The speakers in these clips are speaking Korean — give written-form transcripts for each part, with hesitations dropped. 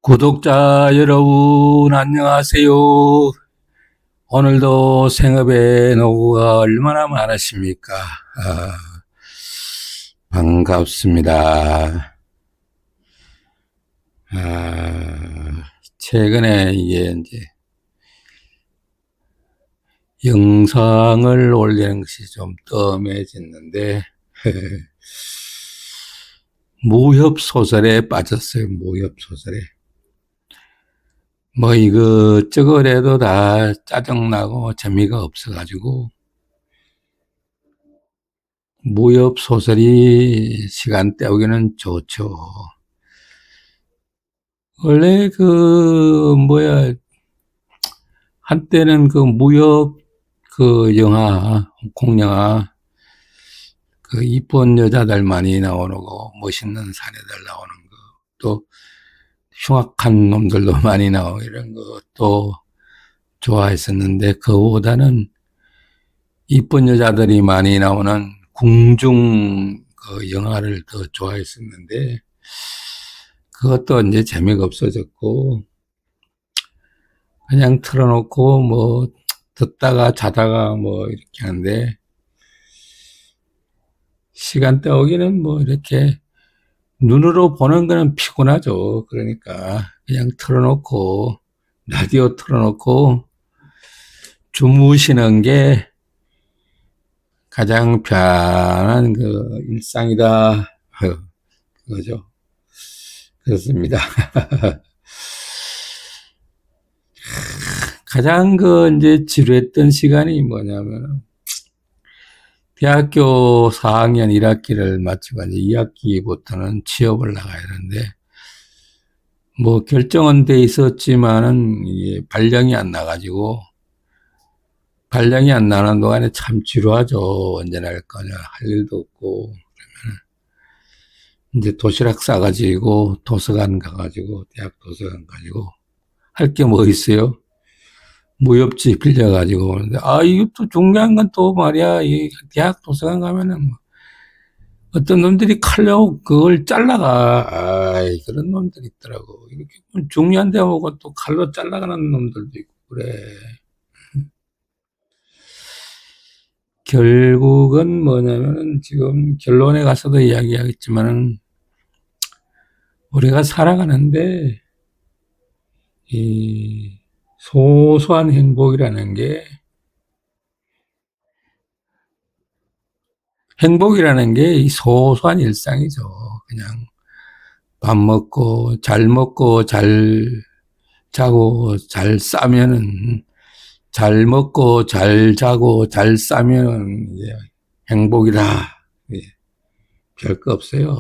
구독자 여러분, 안녕하세요. 오늘도 생업의 노고가 얼마나 많으십니까? 반갑습니다. 최근에 이게 이제 영상을 올리는 것이 좀 뜸해졌는데, 무협소설에 빠졌어요. 무협소설에. 뭐 이것저것 해도 다 짜증나고 재미가 없어가지고 무협 소설이 시간 때우기는 좋죠. 원래 한때는 무협 영화, 홍콩 영화, 이쁜 여자들 많이 나오는 거, 멋있는 사내들 나오는 거, 또 흉악한 놈들도 많이 나오고 이런 것도 좋아했었는데, 그거보다는 이쁜 여자들이 많이 나오는 궁중 영화를 더 좋아했었는데, 그것도 이제 재미가 없어졌고, 그냥 틀어놓고 듣다가 자다가 이렇게 하는데, 시간 때우기는 이렇게 눈으로 보는 거는 피곤하죠. 그러니까 그냥 틀어놓고, 라디오 틀어놓고 주무시는 게 가장 편한 일상이다. 그거죠. 그렇습니다. 가장 이제 지루했던 시간이 뭐냐면, 대학교 4학년 1학기를 마치고 이제 2학기부터는 취업을 나가야 되는데, 결정은 돼 있었지만은, 이게 발령이 안 나가지고, 발령이 안 나는 동안에 참 지루하죠. 언제 날 거냐. 할 일도 없고. 그러면 이제 도시락 싸가지고 도서관 가가지고, 대학 도서관 가지고, 할 게 뭐 있어요? 무협지 빌려가지고 오는데, 이것도 중요한 건 또 말이야. 이 대학 도서관 가면은 어떤 놈들이 칼로 그걸 잘라가. 그런 놈들이 있더라고. 이렇게 중요한 데 보고 또 칼로 잘라가는 놈들도 있고, 그래. 결국은 뭐냐면은, 지금 결론에 가서도 이야기하겠지만은, 우리가 살아가는데 이 소소한 행복이라는 게 이 소소한 일상이죠. 그냥 밥 먹고 잘 자고 잘 싸면은, 잘 먹고 잘 자고 잘 싸면은 이제 행복이다. 예, 별거 없어요.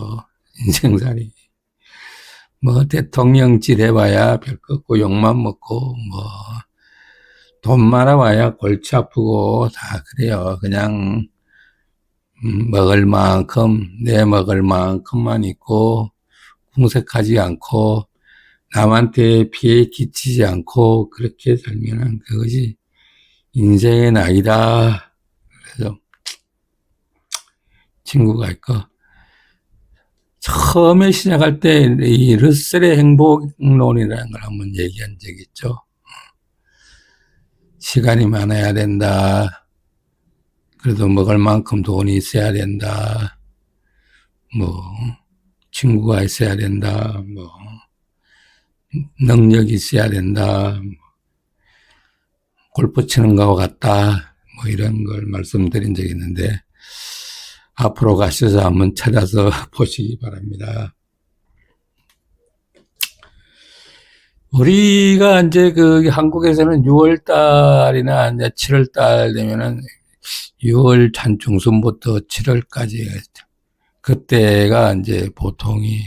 인생살이. 대통령짓 해봐야 별거 없고, 욕만 먹고, 돈 많아봐야 골치 아프고, 다 그래요. 그냥, 먹을 만큼, 내 먹을 만큼만 있고, 궁색하지 않고, 남한테 피해 끼치지 않고, 그렇게 살면은 그것이 인생의 낙이다. 그래서, 친구가 있고, 처음에 시작할 때 이 러셀의 행복론이라는 걸 한번 얘기한 적이 있죠. 시간이 많아야 된다. 그래도 먹을 만큼 돈이 있어야 된다. 친구가 있어야 된다. 능력이 있어야 된다. 골프 치는 거와 같다. 이런 걸 말씀드린 적이 있는데, 앞으로 가셔서 한번 찾아서 보시기 바랍니다. 우리가 이제 한국에서는 6월 달이나 이제 7월 달 되면은 6월 한 중순부터 7월까지, 그때가 이제 보통이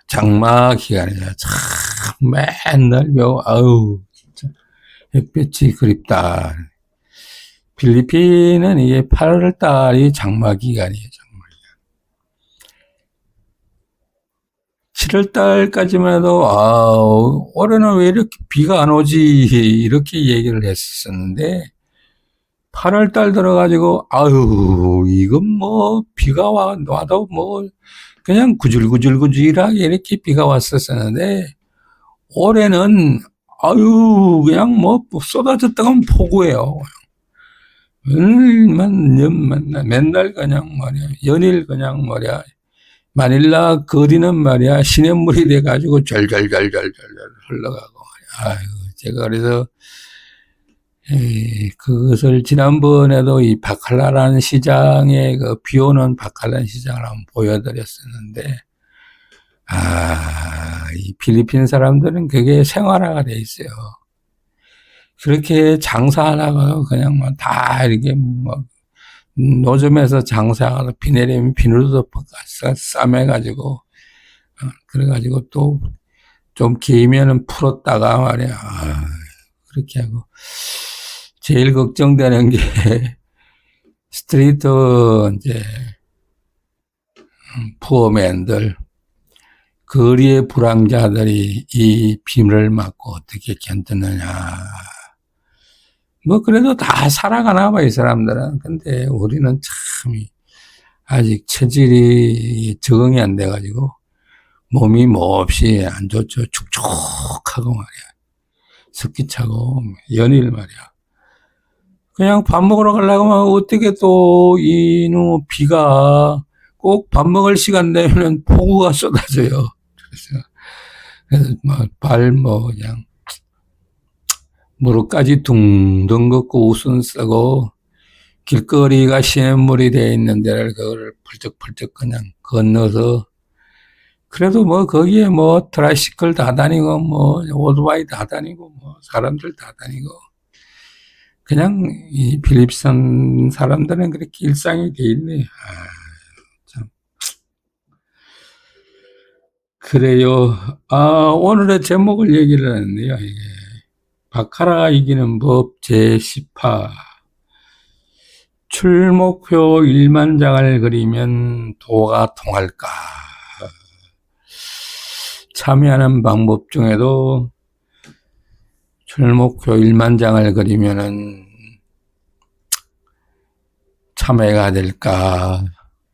장마 기간이야. 참 맨날 진짜 햇볕이 그립다. 필리핀은 이게 8월 달이 장마 기간이에요. 7월 달까지만 해도, 올해는 왜 이렇게 비가 안 오지? 이렇게 얘기를 했었는데, 8월 달 들어가지고, 아유, 이건 뭐, 비가 와도 뭐, 그냥 구질구질구질하게 이렇게 비가 왔었었는데, 올해는, 아유, 그냥 뭐, 쏟아졌다가 폭우예요. 맨날 그냥 말이야, 연일 그냥 말이야, 마닐라 거리는 말이야, 시냇물이 돼가지고 절절절절절 흘러가고 말이야. 아유, 제가 그래서, 그것을 지난번에도 이 바칼라라는 시장에 그 비 오는 바칼라 시장을 한번 보여드렸었는데, 이 필리핀 사람들은 그게 생활화가 돼 있어요. 그렇게 장사하다가 그냥 뭐 다 이렇게 뭐 노점에서 장사하다가 비 내리면 비닐도 싸매가지고, 그래가지고 또 좀 길면은 풀었다가 말이야. 그렇게 하고. 제일 걱정되는 게 스트리트 이제 푸어맨들, 거리의 불황자들이 이 빔을 맞고 어떻게 견디느냐. 뭐 그래도 다 살아가나 봐, 이 사람들은. 근데 우리는 참 아직 체질이 적응이 안 돼가지고 몸이 몹시 안 좋죠. 축축하고 말이야. 습기 차고 연일 말이야. 그냥 밥 먹으러 가려고 하면 어떻게 또 이놈 비가 꼭 밥 먹을 시간 되면은 폭우가 쏟아져요. 그래서 뭐 그냥 무릎까지 둥둥 걷고 우순 쓰고 길거리가 시냇물이 되어 있는 데를 그거를 펄쩍펄쩍 그냥 건너서, 그래도 뭐 거기에 뭐 트라이시클 다 다니고 뭐 오토바이 다 다니고 뭐 사람들 다 다니고, 그냥 이 필리핀 사람들은 그렇게 일상이 돼 있네. 참. 그래요. 오늘의 제목을 얘기를 했네요. 이게 바카라 이기는 법 제10화. 출목표 1만 장을 그리면 도가 통할까? 참여하는 방법 중에도 출목표 1만 장을 그리면은 참회가 될까?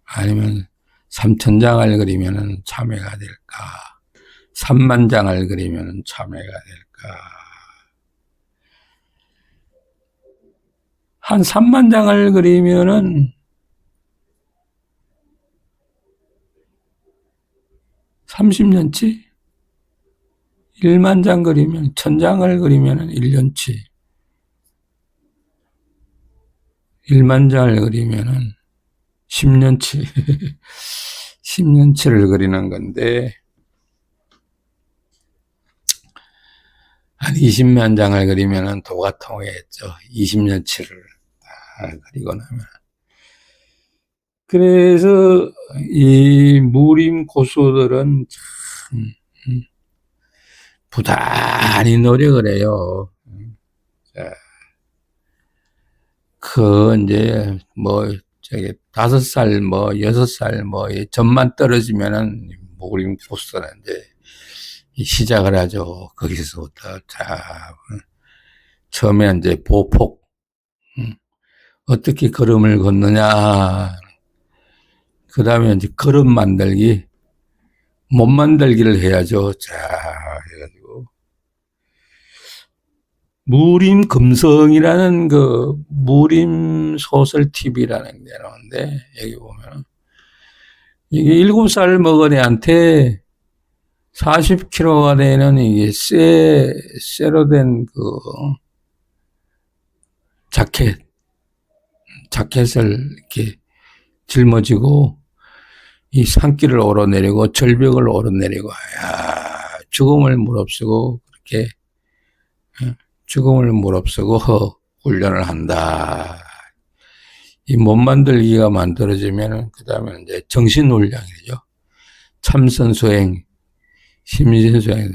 아니면 3천 장을 그리면은 참회가 될까? 3만 장을 그리면은 참회가 될까? 한 3만 장을 그리면은 30년치? 1만 장 그리면, 1000장을 그리면은 1년치. 1만 장을 그리면은 10년치. 10년치를 그리는 건데, 한 20만 장을 그리면은 도가 통했죠. 20년치를 그리고 나면. 그래서 이 무림 고수들은 참 부단히 노력을 해요. 자, 이제 저기 5살 6살 점만 떨어지면은 무림 고수들은 이제 시작을 하죠. 거기서부터 처음에 이제 보폭, 어떻게 걸음을 걷느냐. 그 다음에 이제 걸음 만들기, 몸 만들기를 해야죠. 해가지고. 무림 금성이라는 그 무림 소설 TV라는 게 나오는데, 여기 보면, 이게 7살 먹은 애한테 40kg가 되는 이게 쇠로 된 그 자켓을 이렇게 짊어지고 이 산길을 오르내리고 절벽을 오르내리고, 죽음을 무릅쓰고 그렇게 죽음을 무릅쓰고 훈련을 한다. 이 몸 만들기가 만들어지면 그 다음에 이제 정신 훈련이죠. 참선 수행, 심신 수행,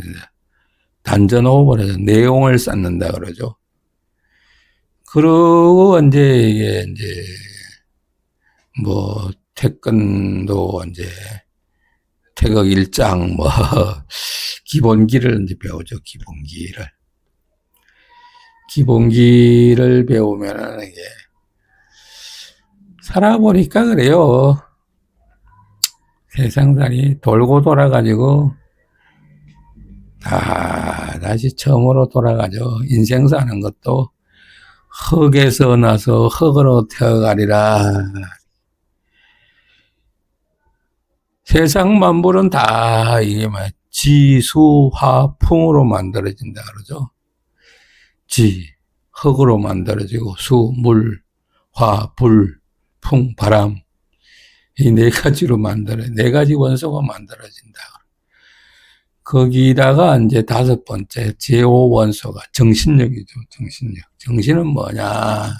단전 호흡을 내용을 쌓는다 그러죠. 그러고 이제 태권도 이제 태극 1장 기본기를 이제 배우죠. 기본기를 배우면은 이게 살아보니까 그래요. 세상살이 돌고 돌아가지고 다시 처음으로 돌아가죠. 인생 사는 것도 흙에서 나서 흙으로 태어가리라. 세상 만물은 다 이게 막 지수화풍으로 만들어진다 그러죠. 지, 흙으로 만들어지고 수, 물, 화, 불, 풍, 바람 이 네 가지로 네 가지 원소가 만들어진다. 거기다가 이제 다섯 번째 제5 원소가 정신력이죠. 정신력. 정신은 뭐냐?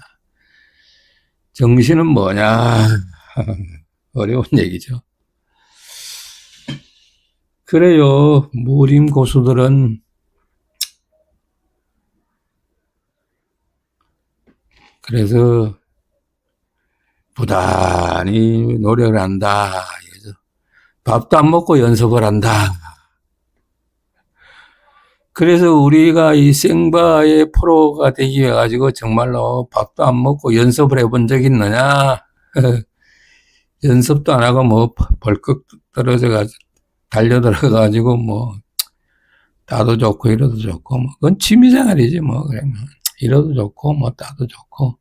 정신은 뭐냐? 어려운 얘기죠. 그래요. 무림 고수들은 그래서 부단히 노력을 한다. 밥도 안 먹고 연습을 한다. 그래서 우리가 이 생바의 프로가 되기 위해 가지고 정말로 밥도 안 먹고 연습을 해본 적 있느냐? 연습도 안 하고 뭐 벌컥 떨어져 가지고 달려들어 가지고 뭐 따도 좋고 이러도 좋고 뭐 그건 취미생활이지 뭐 그러면 이러도 좋고 뭐 따도 좋고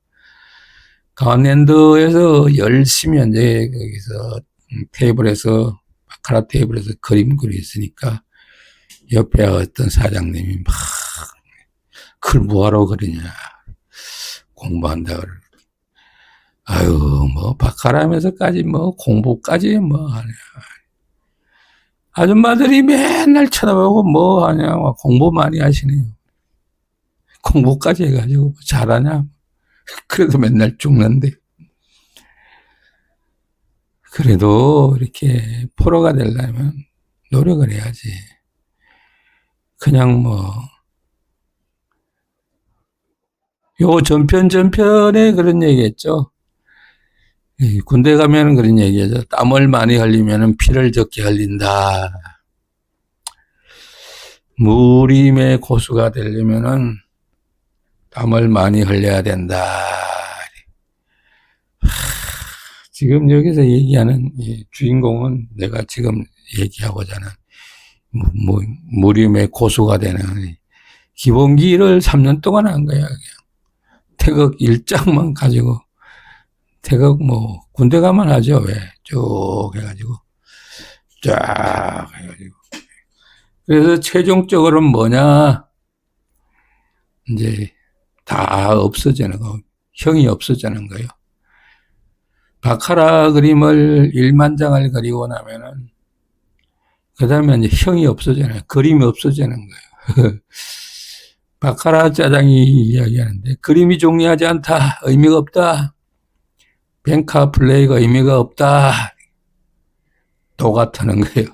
강원랜드에서 열심히 이제 거기서 테이블에서 바카라 테이블에서 그림 그리 있으니까 옆에 어떤 사장님이 막 그걸 뭐하러 그러냐 공부한다 그러. 아유 뭐 바카라면서까지 뭐 공부까지 뭐 하냐. 아줌마들이 맨날 쳐다보고 뭐 하냐 공부 많이 하시네요. 공부까지 해가지고 잘하냐. 그래도 맨날 죽는데. 그래도 이렇게 프로가 되려면 노력을 해야지. 그냥 뭐, 요 전편에 그런 얘기 했죠. 군대 가면 그런 얘기 하죠. 땀을 많이 흘리면 피를 적게 흘린다. 무림의 고수가 되려면은 땀을 많이 흘려야 된다. 지금 여기서 얘기하는 주인공은 내가 지금 얘기하고자 하는 무림의 고수가 되는 기본기를 3년 동안 한 거야. 그냥. 태극 일장만 가지고 태극 뭐 군대 가면 하죠. 왜? 쭉 해가지고 쫙 해가지고 그래서 최종적으로는 뭐냐 이제 다 없어지는 거 형이 없어지는 거예요. 바카라 그림을 1만 장을 그리고 나면은 그 다음에 이제 형이 없어지는 그림이 없어지는 거예요. 바카라 짜장이 이야기하는데 그림이 존귀하지 않다. 의미가 없다. 뱅카 플레이가 의미가 없다. 똑같다는 거예요.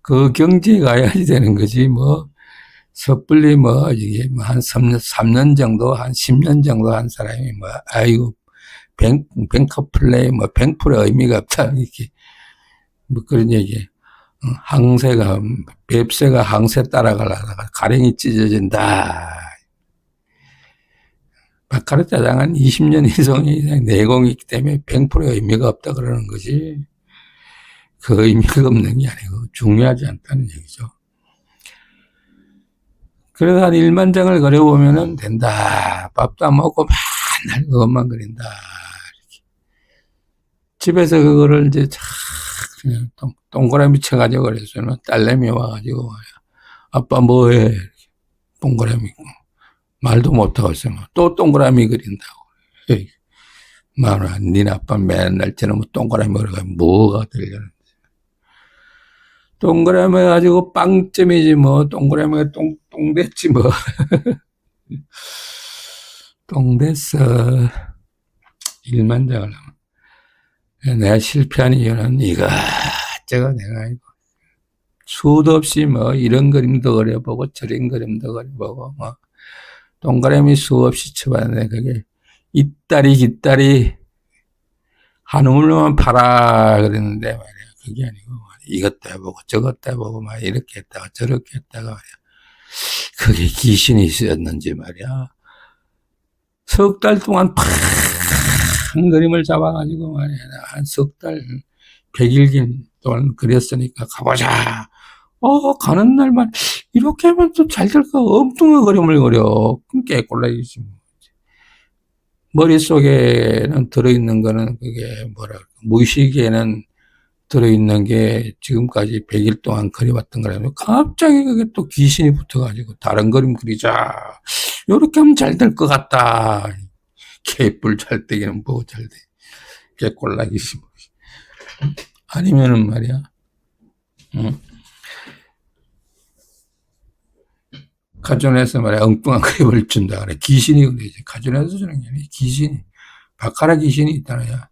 그 경지에 가야지 되는 거지 뭐 섣불리 뭐 이게 뭐 한 3년 정도 한 10년 정도 한 사람이 뭐 아이고 뱅카 플레이 뭐 뱅풀의 의미가 없다 이렇게 뭐 그런 얘기. 항세가 뱁새가 항세 따라가다가 가랭이 찢어진다. 바카라 짜장은 20년 이상 내공이 있기 때문에 뱅풀의 의미가 없다 그러는 거지. 그 의미가 없는 게 아니고 중요하지 않다는 얘기죠. 그래서 한 1만 장을 그려보면 된다. 밥도 안 먹고 맨날 그것만 그린다. 이렇게. 집에서 그거를 이제 그냥 동그라미 쳐가지고 그랬어요. 딸내미 와가지고 아빠 뭐해? 동그라미 말도 못하고 있으면 또 동그라미 그린다고. 말아, 니네 아빠 맨날 저놈 동그라미 그려가지고 뭐가 들려는 동그라미 가지고 빵점이지 뭐 동그라미가 똥됐지 뭐 똥됐어. 1만 장을 하면 내가 실패한 이유는 이것저것 내가 수도 없이 뭐 이런 그림도 그려보고 저런 그림도 그려보고 뭐 동그라미 수없이 쳐봤는데 그게 이따리 깃다리 한우물만 팔아 그랬는데 말이야. 그게 아니고 이것도 해보고 저것도 해보고 막 이렇게 했다가 저렇게 했다가 말이야. 그게 귀신이 있었는지 말이야. 석 달 동안 한 그림을 잡아가지고 말이야. 한 석 달, 100일 동안 그렸으니까 가보자. 가는 날만 이렇게 하면 또 잘 될까? 엉뚱한 그림을 그려. 그럼 깨꼴라이지. 머릿속에는 들어있는 거는 그게 뭐랄까, 무의식에는 들어있는 게 지금까지 100일 동안 그려왔던 거라면 갑자기 그게 또 귀신이 붙어가지고 다른 그림 그리자. 요렇게 하면 잘 될 것 같다. 개뿔 잘 되기는 뭐 잘 돼. 개꼴라기지. 아니면은 말이야. 응? 가존에서 말이야 엉뚱한 그림을 준다 그래. 귀신이 그러지. 가존에서 주는 게 아니라 귀신이. 바카라 귀신이 있다냐.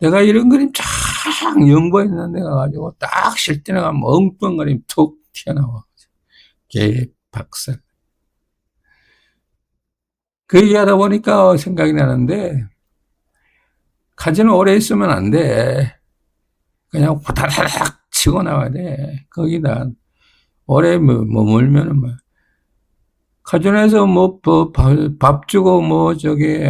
내가 이런 그림 쫙 연구했는데 가가지고 딱 실전에 가면 엉뚱한 그림 툭 튀어나와. 개 박살. 그 얘기하다 보니까 생각이 나는데 카지노 오래 있으면 안 돼. 그냥 후다다닥 치고 나와야 돼. 거기다 오래 머물면은 뭐 카지노에서 뭐 밥 주고 뭐 저기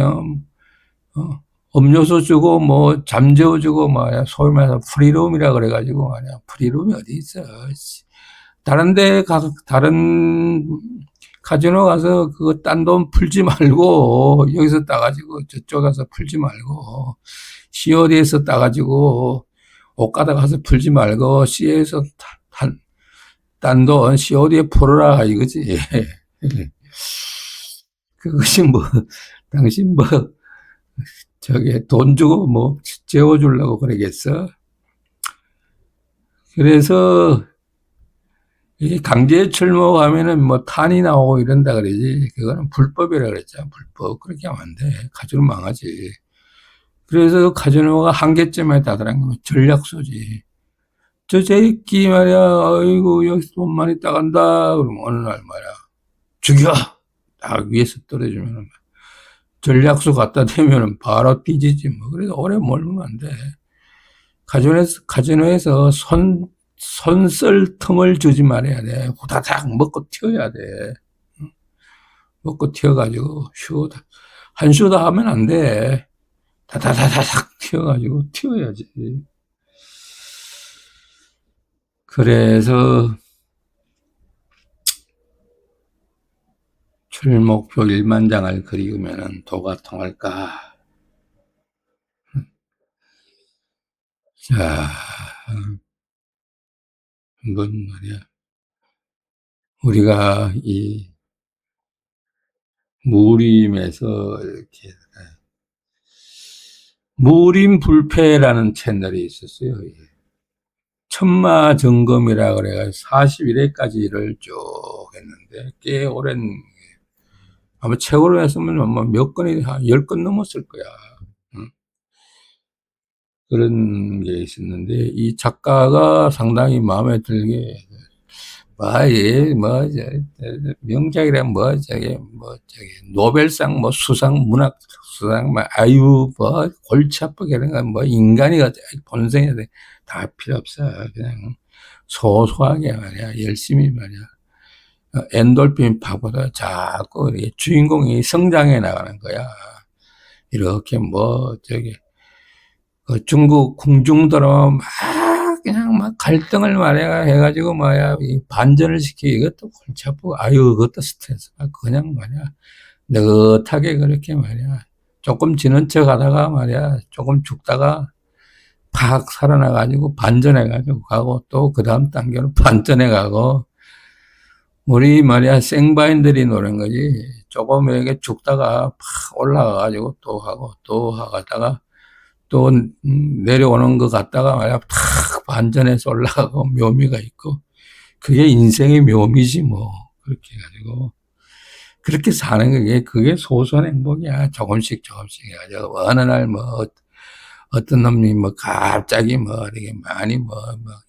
음료수 주고 뭐 잠재워 주고 말이야. 소위 말해서 프리룸이라 그래가지고 말이야. 프리룸이 어디 있어? 다른 카지노 가서 그거 딴 돈 풀지 말고 여기서 따가지고 저쪽 가서 풀지 말고 COD에서 따가지고 옷가다 가서 풀지 말고 COD에서 딴 돈 COD에 풀어라 이거지. 그것이 뭐 당신 뭐 저게 돈 주고 뭐 재워주려고 그러겠어? 그래서 이게 강제 출모하면은 뭐 탄이 나오고 이런다 그러지. 그거는 불법이라 그랬잖아. 불법. 그렇게 하면 안 돼. 카지노 망하지. 그래서 카지노가 한계점에 다다른 건 전략소지. 저 새끼 말이야. 아이고 여기서 돈 많이 따간다. 그러면 어느 날 말이야. 죽여. 딱 위에서 떨어지면은 전략소 갖다 대면은 바로 뒤지지 뭐. 그래서 오래 몰면 안 돼. 카지노에서 손쓸 틈을 주지 말아야 돼. 후다닥 먹고 튀어야 돼. 먹고 튀어가지고 한슈다 하면 안 돼. 다다다다닥 튀어가지고 튀어야지. 그래서 출목표 1만장을 그리우면 도가 통할까? 자, 한번 말이야. 우리가 이 무림에서 이렇게 무림불패라는 채널이 있었어요. 천마점검이라 그래가지고 41회까지를 쭉 했는데 꽤 오랜 아마 최고로 했으면 아마 몇 건이 한 10건 넘었을 거야. 응? 그런 게 있었는데 이 작가가 상당히 마음에 들게 명작이라 노벨상 수상 문학 수상 아유 골치 아프게 이런 거 인간이 본성이 다 필요 없어. 그냥 소소하게 말이야. 열심히 말이야. 엔돌핀 파고다 자꾸 주인공이 성장해 나가는 거야. 이렇게 중국 궁중들어 그냥 갈등을 해가지고 반전을 시키고 이것도 골치 아프고 아유 그것도 스트레스 받고 그냥 느긋하게 그렇게 조금 지는 척 하다가 조금 죽다가 팍 살아나가지고 반전해가지고 가고 또 그 다음 단계로 반전해가고 우리 생바인들이 노는 거지. 조금 이렇게 죽다가 팍 올라가가지고 또 하고 또 하다가 또 내려오는 것 같다가 탁 반전해서 올라가고 묘미가 있고 그게 인생의 묘미지 뭐. 그렇게 해가지고 그렇게 사는 그게 소소한 행복이야. 조금씩 해가지고 어느 날 어떤 놈이 갑자기 이렇게 많이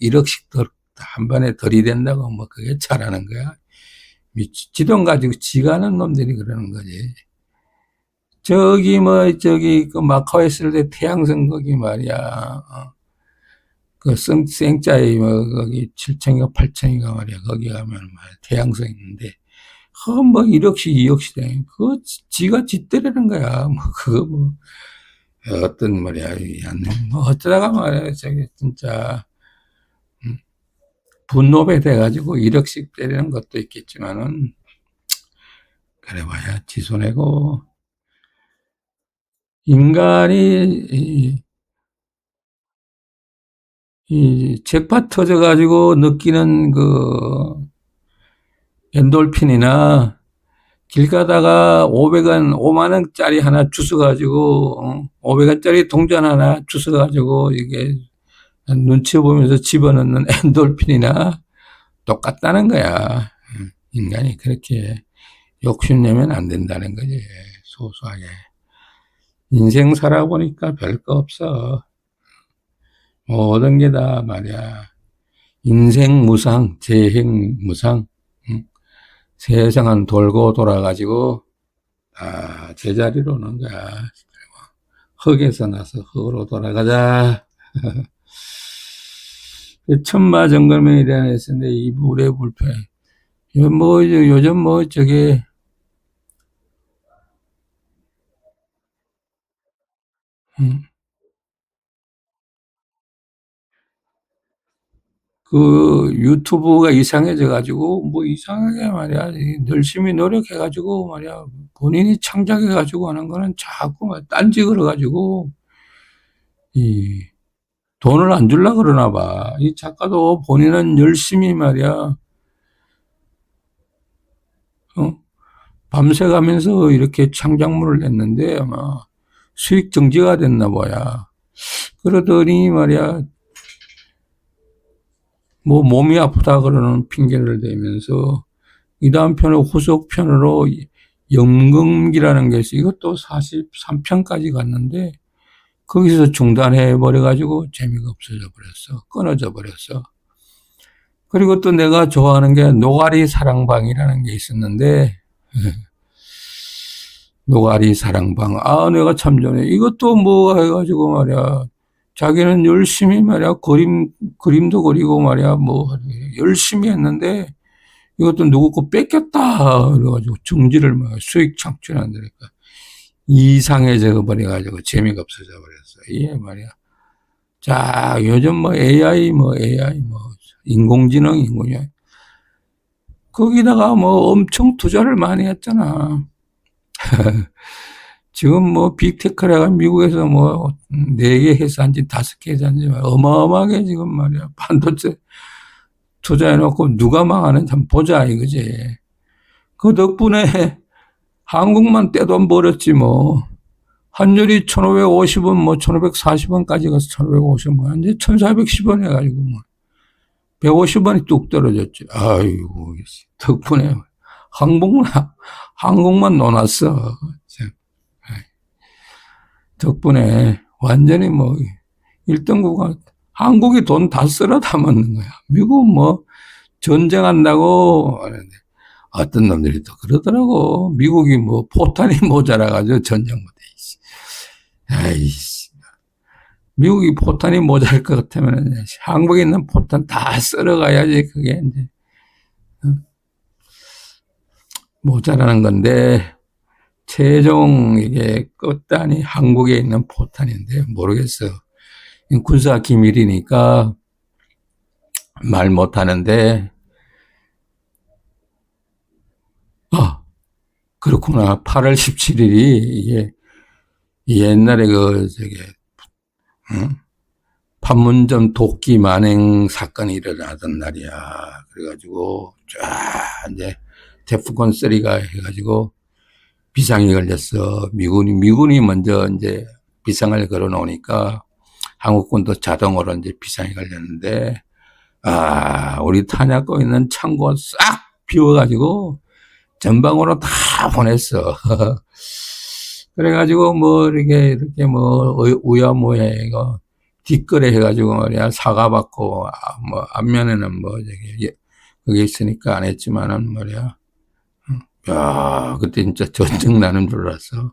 1억씩 한 번에 들이댄다고 그게 잘하는 거야. 지돈 가지고 지가 하는 놈들이 그러는 거지. 그 마카오 했을 때 태양성 거기 말이야. 그 생짜이 거기 7층인가 8층인가 말이야. 거기 가면 태양성 있는데 1억씩 2억씩 돼. 그거 지가 짓대라는 거야. 그거 어떤 말이야, 뭐 어쩌다가 말이야, 저기 진짜 분노배 돼가지고 1억씩 때리는 것도 있겠지만은 그래봐야 지손해고 인간이 이 잭팟 터져가지고 느끼는 그 엔돌핀이나 길 가다가 500원, 5만 원짜리 하나 주워가지고 500원짜리 동전 하나 주워가지고 이게 눈치 보면서 집어넣는 엔돌핀이나 똑같다는 거야. 인간이 그렇게 욕심내면 안 된다는 거지. 소소하게. 인생 살아보니까 별거 없어. 모든 게 다 말이야. 인생 무상, 재행 무상. 응? 세상은 돌고 돌아가지고 다 제자리로 오는 거야. 흙에서 나서 흙으로 돌아가자. 천마정글명에 대한 했는데 이 물의 불편. 요즘 뭐 저게 음, 그 유튜브가 이상해져 가지고 뭐 이상하게 말이야 열심히 노력해 가지고 말이야 본인이 창작해 가지고 하는 거는 자꾸 막 딴지 걸어 가지고 이 돈을 안 줄라 그러나 봐. 이 작가도 본인은 열심히 말이야 어? 밤새 가면서 이렇게 창작물을 냈는데 아마 수익 정지가 됐나 봐야. 그러더니 말이야 뭐 몸이 아프다 그러는 핑계를 대면서 이 다음 편의 후속 편으로 연금기라는 게 있어. 이것도 43편까지 갔는데 거기서 중단해 버려가지고 재미가 없어져 버렸어. 끊어져 버렸어. 그리고 또 내가 좋아하는 게 노가리 사랑방이라는 게 있었는데 노가리 사랑방. 아, 내가 참 좋네. 이것도 뭐 해가지고 말이야. 자기는 열심히 말이야. 그림도 그리고 말이야. 뭐 열심히 했는데 이것도 누구 거 뺏겼다. 그래가지고 정지를 막 수익 창출한다니까. 이상해져 버려가지고 재미가 없어져 버렸어. 이게 말이야. 자, 요즘 뭐 AI 뭐 인공지능. 거기다가 뭐 엄청 투자를 많이 했잖아. 지금 뭐 빅테크라가 미국에서 뭐 4개 회사인지 5개 회사인지 어마어마하게 지금 말이야. 반도체 투자해놓고 누가 망하는지 한번 보자 이거지. 그 덕분에 한국만 떼돈 벌었지 뭐. 환율이 1,550원, 뭐 1,540원까지 가서 1,550원, 이제 1,410원 해가지고 뭐 150원이 뚝 떨어졌지. 아이고 덕분에 항공만 항공만 놓았어. 덕분에 완전히 뭐 1등국가 한국이 돈 다 쓸어 담았는 거야. 미국 뭐 전쟁한다고 어떤 놈들이 또 그러더라고. 미국이 뭐 포탄이 모자라가지고 전쟁 못해. 아이씨. 미국이 포탄이 모자랄 것 같으면 한국에 있는 포탄 다 쓸어가야지 그게 이제 모자라는 건데 최종 이게 끝단이 한국에 있는 포탄인데 모르겠어. 군사 기밀이니까 말 못하는데 아 그렇구나. 8월 17일이 이게 옛날에 그 저기 응? 판문점 도끼 만행 사건이 일어나던 날이야. 그래가지고 쫙 이제 대포권 쓰리가 해가지고 비상이 걸렸어. 미군이 먼저 이제 비상을 걸어 놓으니까 한국군도 자동으로 이제 비상이 걸렸는데 아 우리 탄약고 있는 창고 싹 비워가지고 전방으로 다 보냈어. 그래가지고 뭐 이렇게 뭐 우야무야 이거 뒷거래 해가지고 말이야 사과받고 뭐 앞면에는 뭐 저기 그게 있으니까 안 했지만은 말이야 야 그때 진짜 전쟁 나는 줄 알았어.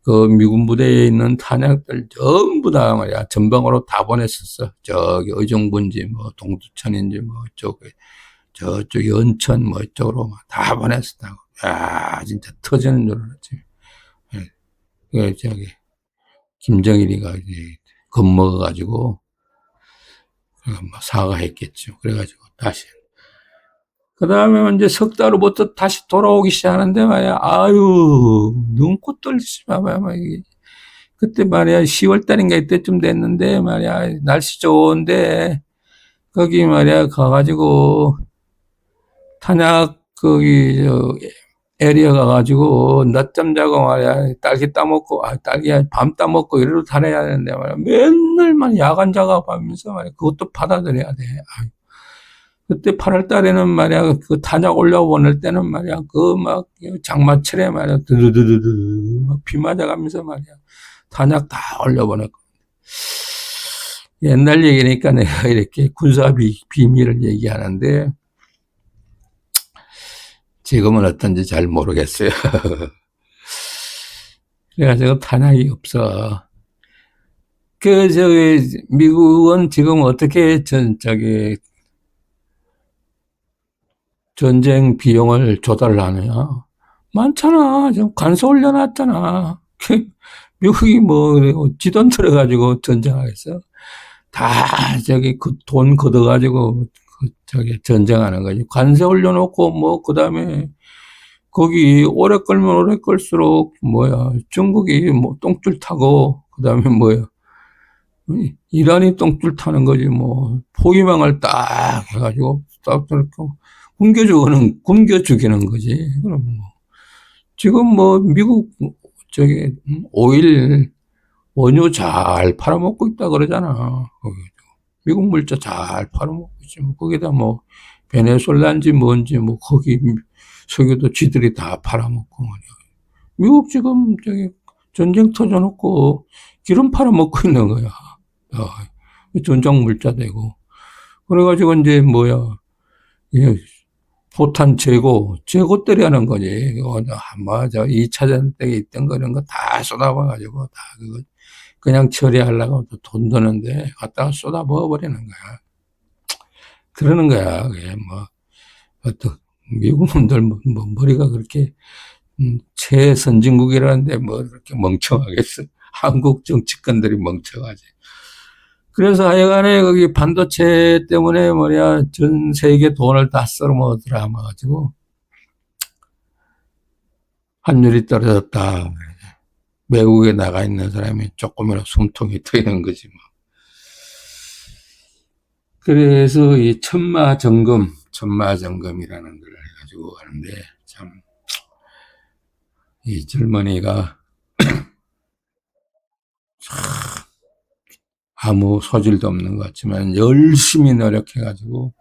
그 미군 부대에 있는 탄약들 전부 다 말이야 전방으로 다 보냈었어. 저기 의정부인지 뭐 동두천인지 뭐 저쪽 연천 뭐 이쪽으로 다 보냈었다고. 야 진짜 터지는 줄 알았지. 예, 저기 김정일이가 이제 겁먹어가지고 사과했겠죠. 그래가지고 다시. 그 다음에 이제 석 달 후부터 다시 돌아오기 시작하는데 말이야. 아유, 눈꽃 떨리지 마, 그때 말이야, 10월 달인가 이때쯤 됐는데 말이야, 날씨 좋은데, 거기 말이야, 가가지고, 탄약, 거기, 에리어 가가지고, 낮잠 자고 말이야, 딸기 따먹고, 밤 따먹고, 이래로 다녀야 되는데 말이야, 맨날만 야간 작업하면서 말이야, 그것도 받아들여야 돼. 그때 8월 달에는 말이야, 그 탄약 올려보낼 때는 말이야, 장마철에 말이야, 드드드드드, 비 맞아가면서 말이야, 탄약 다 올려보냈고. 옛날 얘기니까 내가 이렇게 군사 비밀을 얘기하는데, 지금은 어떤지 잘 모르겠어요. 그래가지고 탄약이 없어. 미국은 지금 어떻게 전쟁 비용을 조달을 하느냐. 많잖아. 지금 관세 올려놨잖아. 미국이 지돈 들어가지고 전쟁하겠어? 다 돈 걷어가지고 전쟁하는 거지. 관세 올려놓고 그 다음에 거기 오래 끌면 오래 끌수록 중국이 똥줄 타고 그 다음에 이란이 똥줄 타는 거지. 포위망을 딱 해가지고 딱 이렇게 굶겨 죽이는 거지. 그럼 지금 미국 오일 원유 잘 팔아먹고 있다 그러잖아. 미국 물자 잘 팔아먹고 있지. 거기다 베네수엘라인지 뭔지 거기 석유도 지들이 다 팔아먹고 말이야. 미국 지금 전쟁 터져놓고 기름 팔아먹고 있는 거야. 전장 물자 되고. 그래가지고 이제 포탄 재고 때리는 거지. 아마 2차전 때 있던 거 이런 거 다 쏟아봐가지고 다 그냥 처리하려고 돈 드는데 갖다가 쏟아부어버리는 거야. 그러는 거야. 그게 미국 놈들 머리가 그렇게 최선진국이라는데 그렇게 멍청하겠어. 한국 정치권들이 멍청하지. 그래서 하여간에 거기 반도체 때문에 전 세계 돈을 다 썰어먹으더라 가지고 환율이 떨어졌다. 외국에 나가 있는 사람이 조금이라도 숨통이 트이는 거지 그래서 이 천마점검이라는 걸 해가지고 하는데 참 이 젊은이가 아무 소질도 없는 것 같지만 열심히 노력해가지고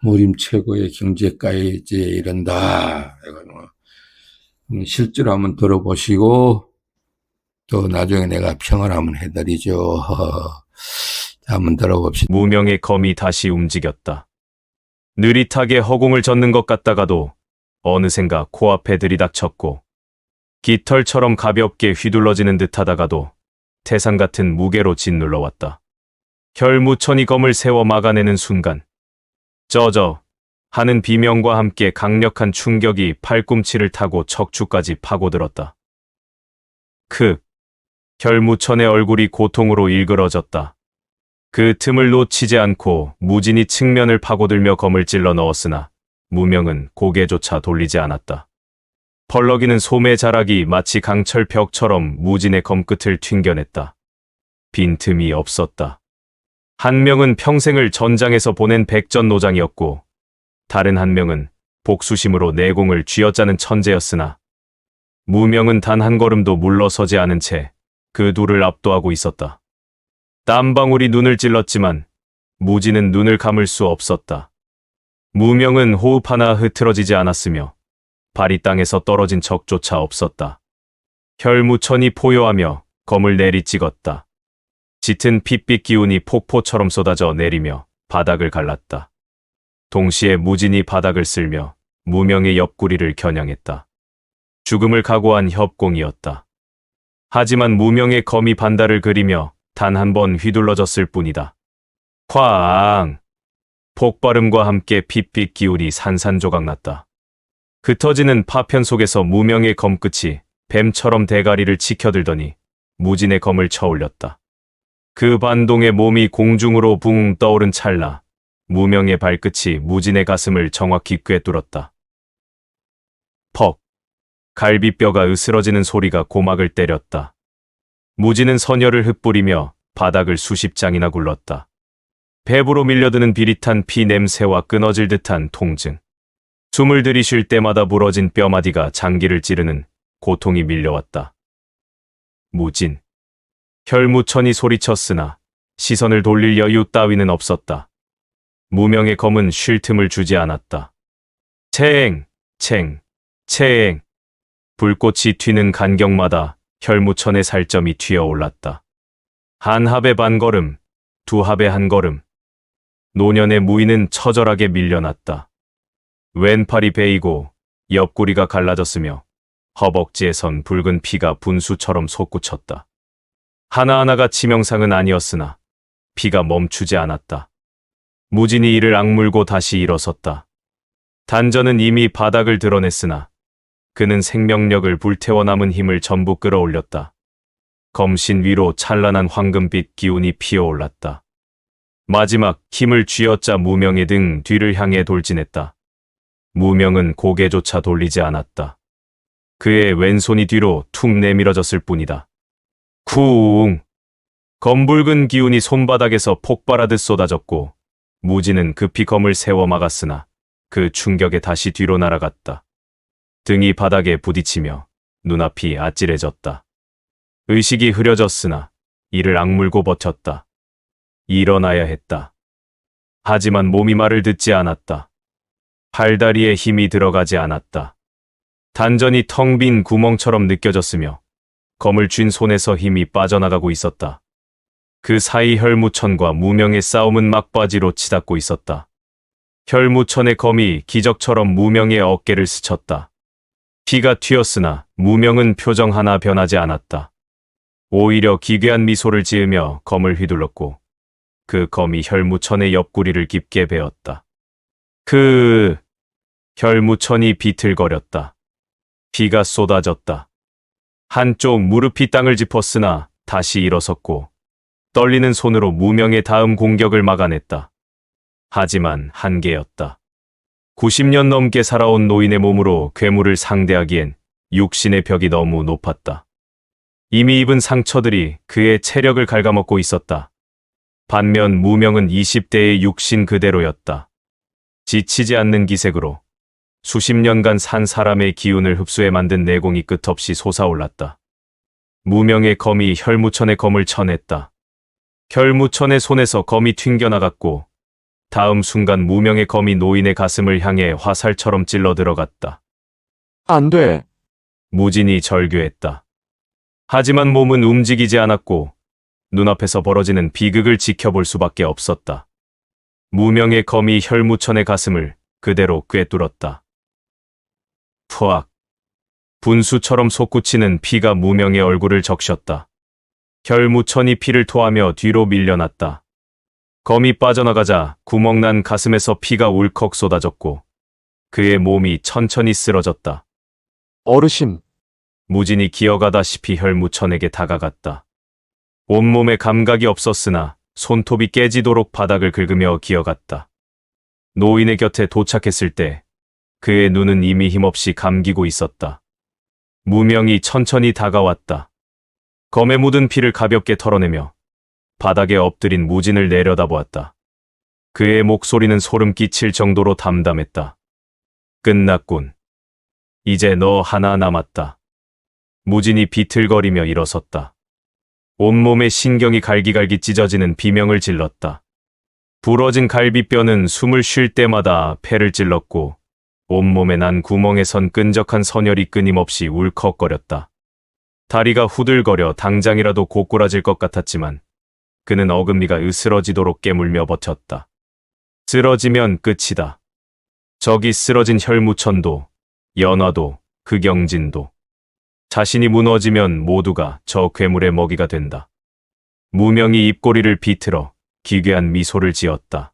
무림 최고의 경제가에 이제 이른다. 실제로 한번 들어보시고 또 나중에 내가 평을 한번 해드리죠. 자, 한번 들어봅시다. 무명의 검이 다시 움직였다. 느릿하게 허공을 젓는 것 같다가도 어느샌가 코앞에 들이닥쳤고 깃털처럼 가볍게 휘둘러지는 듯하다가도 태산 같은 무게로 짓눌러왔다. 혈무천이 검을 세워 막아내는 순간 쩌저 하는 비명과 함께 강력한 충격이 팔꿈치를 타고 척추까지 파고들었다. 혈무천의 얼굴이 고통으로 일그러졌다. 그 틈을 놓치지 않고 무진이 측면을 파고들며 검을 찔러 넣었으나 무명은 고개조차 돌리지 않았다. 펄럭이는 소매 자락이 마치 강철 벽처럼 무진의 검끝을 튕겨냈다. 빈틈이 없었다. 한 명은 평생을 전장에서 보낸 백전노장이었고 다른 한 명은 복수심으로 내공을 쥐어짜는 천재였으나 무명은 단 한 걸음도 물러서지 않은 채 그 둘을 압도하고 있었다. 땀방울이 눈을 찔렀지만 무진은 눈을 감을 수 없었다. 무명은 호흡 하나 흐트러지지 않았으며 발이 땅에서 떨어진 적조차 없었다. 혈무천이 포효하며 검을 내리찍었다. 짙은 핏빛 기운이 폭포처럼 쏟아져 내리며 바닥을 갈랐다. 동시에 무진이 바닥을 쓸며 무명의 옆구리를 겨냥했다. 죽음을 각오한 협공이었다. 하지만 무명의 검이 반달을 그리며 단 한 번 휘둘러졌을 뿐이다. 쾅! 폭발음과 함께 핏빛 기운이 산산조각났다. 흩어지는 파편 속에서 무명의 검끝이 뱀처럼 대가리를 치켜들더니 무진의 검을 쳐올렸다. 그 반동에 몸이 공중으로 붕 떠오른 찰나 무명의 발끝이 무진의 가슴을 정확히 꿰뚫었다. 퍽! 갈비뼈가 으스러지는 소리가 고막을 때렸다. 무진은 선혈을 흩뿌리며 바닥을 수십 장이나 굴렀다. 배부로 밀려드는 비릿한 피 냄새와 끊어질 듯한 통증. 숨을 들이쉴 때마다 부러진 뼈마디가 장기를 찌르는 고통이 밀려왔다. 무진. 혈무천이 소리쳤으나 시선을 돌릴 여유 따위는 없었다. 무명의 검은 쉴 틈을 주지 않았다. 체엥, 챙, 체엥. 불꽃이 튀는 간격마다 혈무천의 살점이 튀어올랐다. 한 합의 반걸음, 두 합의 한 걸음. 노년의 무인은 처절하게 밀려났다. 왼팔이 베이고 옆구리가 갈라졌으며 허벅지에선 붉은 피가 분수처럼 솟구쳤다. 하나하나가 치명상은 아니었으나 피가 멈추지 않았다. 무진이 이를 악물고 다시 일어섰다. 단전은 이미 바닥을 드러냈으나 그는 생명력을 불태워 남은 힘을 전부 끌어올렸다. 검신 위로 찬란한 황금빛 기운이 피어올랐다. 마지막 힘을 쥐어짜 무명의 등 뒤를 향해 돌진했다. 무명은 고개조차 돌리지 않았다. 그의 왼손이 뒤로 툭 내밀어졌을 뿐이다. 쿵! 검붉은 기운이 손바닥에서 폭발하듯 쏟아졌고 무진은 급히 검을 세워 막았으나 그 충격에 다시 뒤로 날아갔다. 등이 바닥에 부딪히며 눈앞이 아찔해졌다. 의식이 흐려졌으나 이를 악물고 버텼다. 일어나야 했다. 하지만 몸이 말을 듣지 않았다. 팔다리에 힘이 들어가지 않았다. 단전이 텅 빈 구멍처럼 느껴졌으며 검을 쥔 손에서 힘이 빠져나가고 있었다. 그 사이 혈무천과 무명의 싸움은 막바지로 치닫고 있었다. 혈무천의 검이 기적처럼 무명의 어깨를 스쳤다. 피가 튀었으나 무명은 표정 하나 변하지 않았다. 오히려 기괴한 미소를 지으며 검을 휘둘렀고 그 검이 혈무천의 옆구리를 깊게 베었다. 혈무천이 비틀거렸다. 피가 쏟아졌다. 한쪽 무릎이 땅을 짚었으나 다시 일어섰고 떨리는 손으로 무명의 다음 공격을 막아냈다. 하지만 한계였다. 90년 넘게 살아온 노인의 몸으로 괴물을 상대하기엔 육신의 벽이 너무 높았다. 이미 입은 상처들이 그의 체력을 갉아먹고 있었다. 반면 무명은 20대의 육신 그대로였다. 지치지 않는 기색으로 수십 년간 산 사람의 기운을 흡수해 만든 내공이 끝없이 솟아올랐다. 무명의 검이 혈무천의 검을 쳐냈다. 혈무천의 손에서 검이 튕겨나갔고 다음 순간 무명의 검이 노인의 가슴을 향해 화살처럼 찔러 들어갔다. 안 돼. 무진이 절규했다. 하지만 몸은 움직이지 않았고 눈앞에서 벌어지는 비극을 지켜볼 수밖에 없었다. 무명의 검이 혈무천의 가슴을 그대로 꿰뚫었다. 푸악! 분수처럼 솟구치는 피가 무명의 얼굴을 적셨다. 혈무천이 피를 토하며 뒤로 밀려났다. 검이 빠져나가자 구멍난 가슴에서 피가 울컥 쏟아졌고 그의 몸이 천천히 쓰러졌다. 어르신, 무진이 기어가다시피 혈무천에게 다가갔다. 온몸에 감각이 없었으나 손톱이 깨지도록 바닥을 긁으며 기어갔다. 노인의 곁에 도착했을 때 그의 눈은 이미 힘없이 감기고 있었다. 무명이 천천히 다가왔다. 검에 묻은 피를 가볍게 털어내며 바닥에 엎드린 무진을 내려다보았다. 그의 목소리는 소름 끼칠 정도로 담담했다. 끝났군. 이제 너 하나 남았다. 무진이 비틀거리며 일어섰다. 온몸에 신경이 갈기갈기 찢어지는 비명을 질렀다. 부러진 갈비뼈는 숨을 쉴 때마다 폐를 찔렀고 온몸에 난 구멍에선 끈적한 선혈이 끊임없이 울컥거렸다. 다리가 후들거려 당장이라도 고꾸라질 것 같았지만 그는 어금니가 으스러지도록 깨물며 버텼다. 쓰러지면 끝이다. 저기 쓰러진 혈무천도, 연화도, 극영진도. 자신이 무너지면 모두가 저 괴물의 먹이가 된다. 무명이 입꼬리를 비틀어 기괴한 미소를 지었다.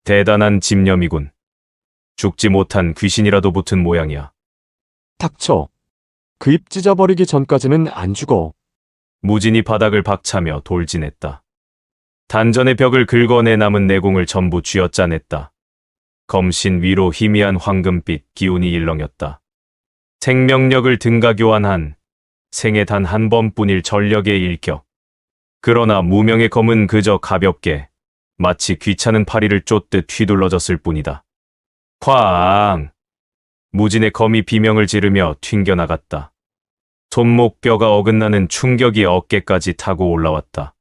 대단한 집념이군. 죽지 못한 귀신이라도 붙은 모양이야. 닥쳐. 그 입 찢어버리기 전까지는 안 죽어. 무진이 바닥을 박차며 돌진했다. 단전의 벽을 긁어내 남은 내공을 전부 쥐어짜냈다. 검신 위로 희미한 황금빛 기운이 일렁였다. 생명력을 등가 교환한 생애 단 한 번뿐일 전력의 일격. 그러나 무명의 검은 그저 가볍게 마치 귀찮은 파리를 쫓듯 휘둘러졌을 뿐이다. 쾅! 무진의 검이 비명을 지르며 튕겨나갔다. 손목뼈가 어긋나는 충격이 어깨까지 타고 올라왔다.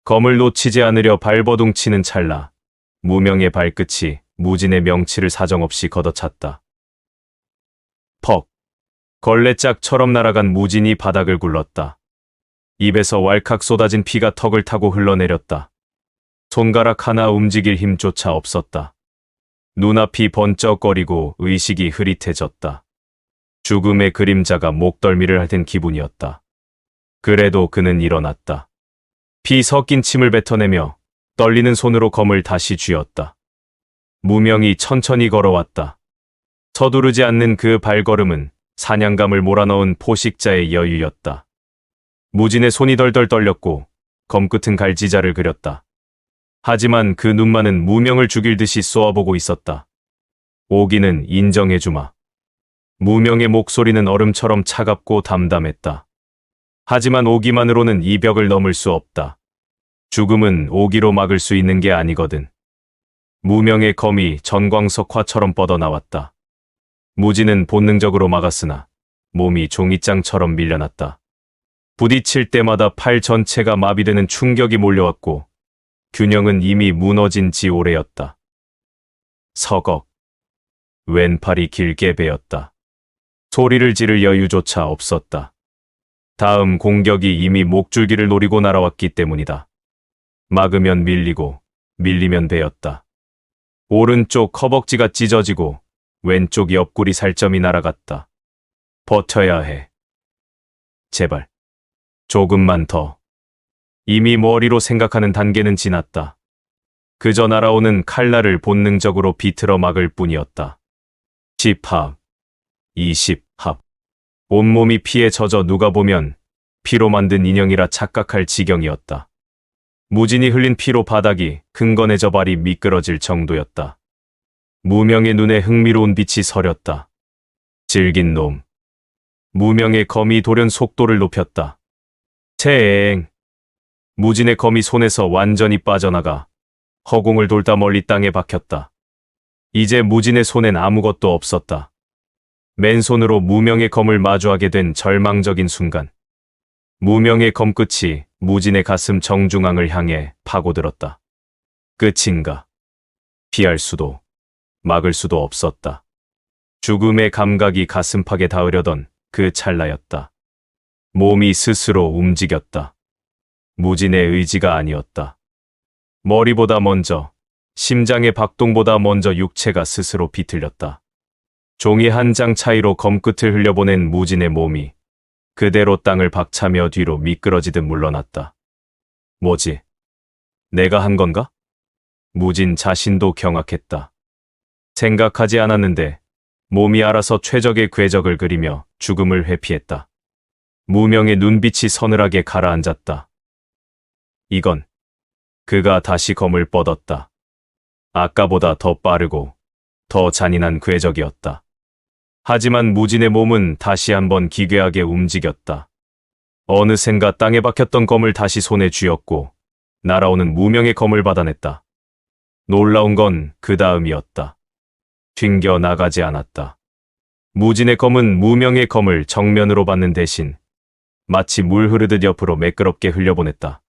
검을 놓치지 않으려 발버둥 치는 찰나 무명의 발끝이 무진의 명치를 사정없이 걷어찼다. 퍽! 걸레짝처럼 날아간 무진이 바닥을 굴렀다. 입에서 왈칵 쏟아진 피가 턱을 타고 흘러내렸다. 손가락 하나 움직일 힘조차 없었다. 눈앞이 번쩍거리고 의식이 흐릿해졌다. 죽음의 그림자가 목덜미를 핥은 기분이었다. 그래도 그는 일어났다. 피 섞인 침을 뱉어내며 떨리는 손으로 검을 다시 쥐었다. 무명이 천천히 걸어왔다. 서두르지 않는 그 발걸음은 사냥감을 몰아넣은 포식자의 여유였다. 무진의 손이 덜덜 떨렸고 검끝은 갈지자를 그렸다. 하지만 그 눈만은 무명을 죽일 듯이 쏘아보고 있었다. 오기는 인정해주마. 무명의 목소리는 얼음처럼 차갑고 담담했다. 하지만 오기만으로는 이 벽을 넘을 수 없다. 죽음은 오기로 막을 수 있는 게 아니거든. 무명의 검이 전광석화처럼 뻗어나왔다. 무진은 본능적으로 막았으나 몸이 종이장처럼 밀려났다. 부딪힐 때마다 팔 전체가 마비되는 충격이 몰려왔고 균형은 이미 무너진 지 오래였다. 서걱. 왼팔이 길게 베었다. 소리를 지를 여유조차 없었다. 다음 공격이 이미 목줄기를 노리고 날아왔기 때문이다. 막으면 밀리고 밀리면 베었다. 오른쪽 허벅지가 찢어지고 왼쪽 옆구리 살점이 날아갔다. 버텨야 해. 제발. 조금만 더. 이미 머리로 생각하는 단계는 지났다. 그저 날아오는 칼날을 본능적으로 비틀어 막을 뿐이었다. 10합, 20합. 온몸이 피에 젖어 누가 보면 피로 만든 인형이라 착각할 지경이었다. 무진이 흘린 피로 바닥이 흥건해져 발이 미끄러질 정도였다. 무명의 눈에 흥미로운 빛이 서렸다. 질긴 놈. 무명의 검이 돌연 속도를 높였다. 체엥. 무진의 검이 손에서 완전히 빠져나가 허공을 돌다 멀리 땅에 박혔다. 이제 무진의 손엔 아무것도 없었다. 맨손으로 무명의 검을 마주하게 된 절망적인 순간 무명의 검끝이 무진의 가슴 정중앙을 향해 파고들었다. 끝인가? 피할 수도 막을 수도 없었다. 죽음의 감각이 가슴팍에 닿으려던 그 찰나였다. 몸이 스스로 움직였다. 무진의 의지가 아니었다. 머리보다 먼저, 심장의 박동보다 먼저 육체가 스스로 비틀렸다. 종이 한 장 차이로 검끝을 흘려보낸 무진의 몸이 그대로 땅을 박차며 뒤로 미끄러지듯 물러났다. 뭐지? 내가 한 건가? 무진 자신도 경악했다. 생각하지 않았는데 몸이 알아서 최적의 궤적을 그리며 죽음을 회피했다. 무명의 눈빛이 서늘하게 가라앉았다. 이건 그가 다시 검을 뻗었다. 아까보다 더 빠르고 더 잔인한 궤적이었다. 하지만 무진의 몸은 다시 한번 기괴하게 움직였다. 어느샌가 땅에 박혔던 검을 다시 손에 쥐었고 날아오는 무명의 검을 받아냈다. 놀라운 건 그 다음이었다. 튕겨 나가지 않았다. 무진의 검은 무명의 검을 정면으로 받는 대신 마치 물 흐르듯 옆으로 매끄럽게 흘려보냈다.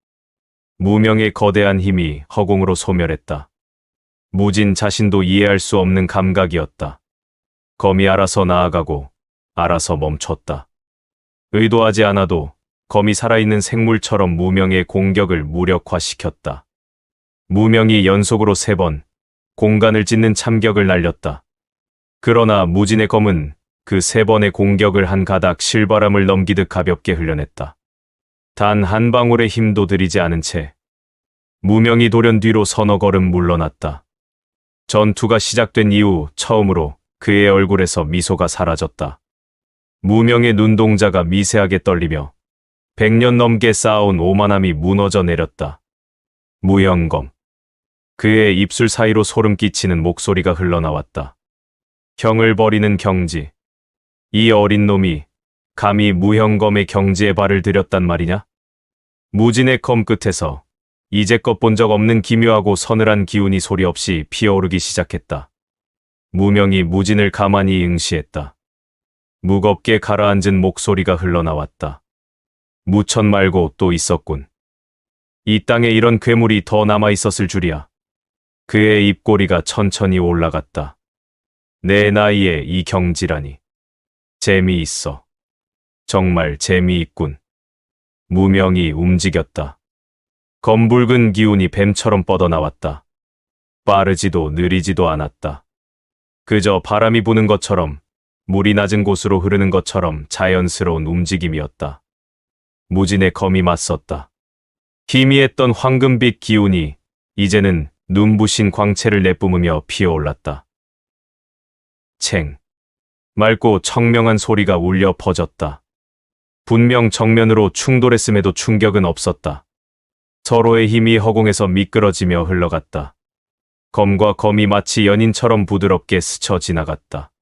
무명의 거대한 힘이 허공으로 소멸했다. 무진 자신도 이해할 수 없는 감각이었다. 검이 알아서 나아가고 알아서 멈췄다. 의도하지 않아도 검이 살아있는 생물처럼 무명의 공격을 무력화시켰다. 무명이 연속으로 3번 공간을 찢는 참격을 날렸다. 그러나 무진의 검은 그 3번의 공격을 한 가닥 실바람을 넘기듯 가볍게 흘려냈다. 단 한 방울의 힘도 들이지 않은 채 무명이 돌연 뒤로 서너 걸음 물러났다. 전투가 시작된 이후 처음으로 그의 얼굴에서 미소가 사라졌다. 무명의 눈동자가 미세하게 떨리며 100년 넘게 쌓아온 오만함이 무너져 내렸다. 무영검. 그의 입술 사이로 소름 끼치는 목소리가 흘러나왔다. 형을 버리는 경지. 이 어린 놈이 감히 무형검의 경지에 발을 들였단 말이냐? 무진의 검 끝에서 이제껏 본 적 없는 기묘하고 서늘한 기운이 소리 없이 피어오르기 시작했다. 무명이 무진을 가만히 응시했다. 무겁게 가라앉은 목소리가 흘러나왔다. 무천 말고 또 있었군. 이 땅에 이런 괴물이 더 남아있었을 줄이야. 그의 입꼬리가 천천히 올라갔다. 내 나이에 이 경지라니. 재미있어. 정말 재미있군. 무명이 움직였다. 검붉은 기운이 뱀처럼 뻗어나왔다. 빠르지도 느리지도 않았다. 그저 바람이 부는 것처럼, 물이 낮은 곳으로 흐르는 것처럼 자연스러운 움직임이었다. 무진의 검이 맞섰다. 희미했던 황금빛 기운이 이제는 눈부신 광채를 내뿜으며 피어올랐다. 챙. 맑고 청명한 소리가 울려 퍼졌다. 분명 정면으로 충돌했음에도 충격은 없었다. 서로의 힘이 허공에서 미끄러지며 흘러갔다. 검과 검이 마치 연인처럼 부드럽게 스쳐 지나갔다.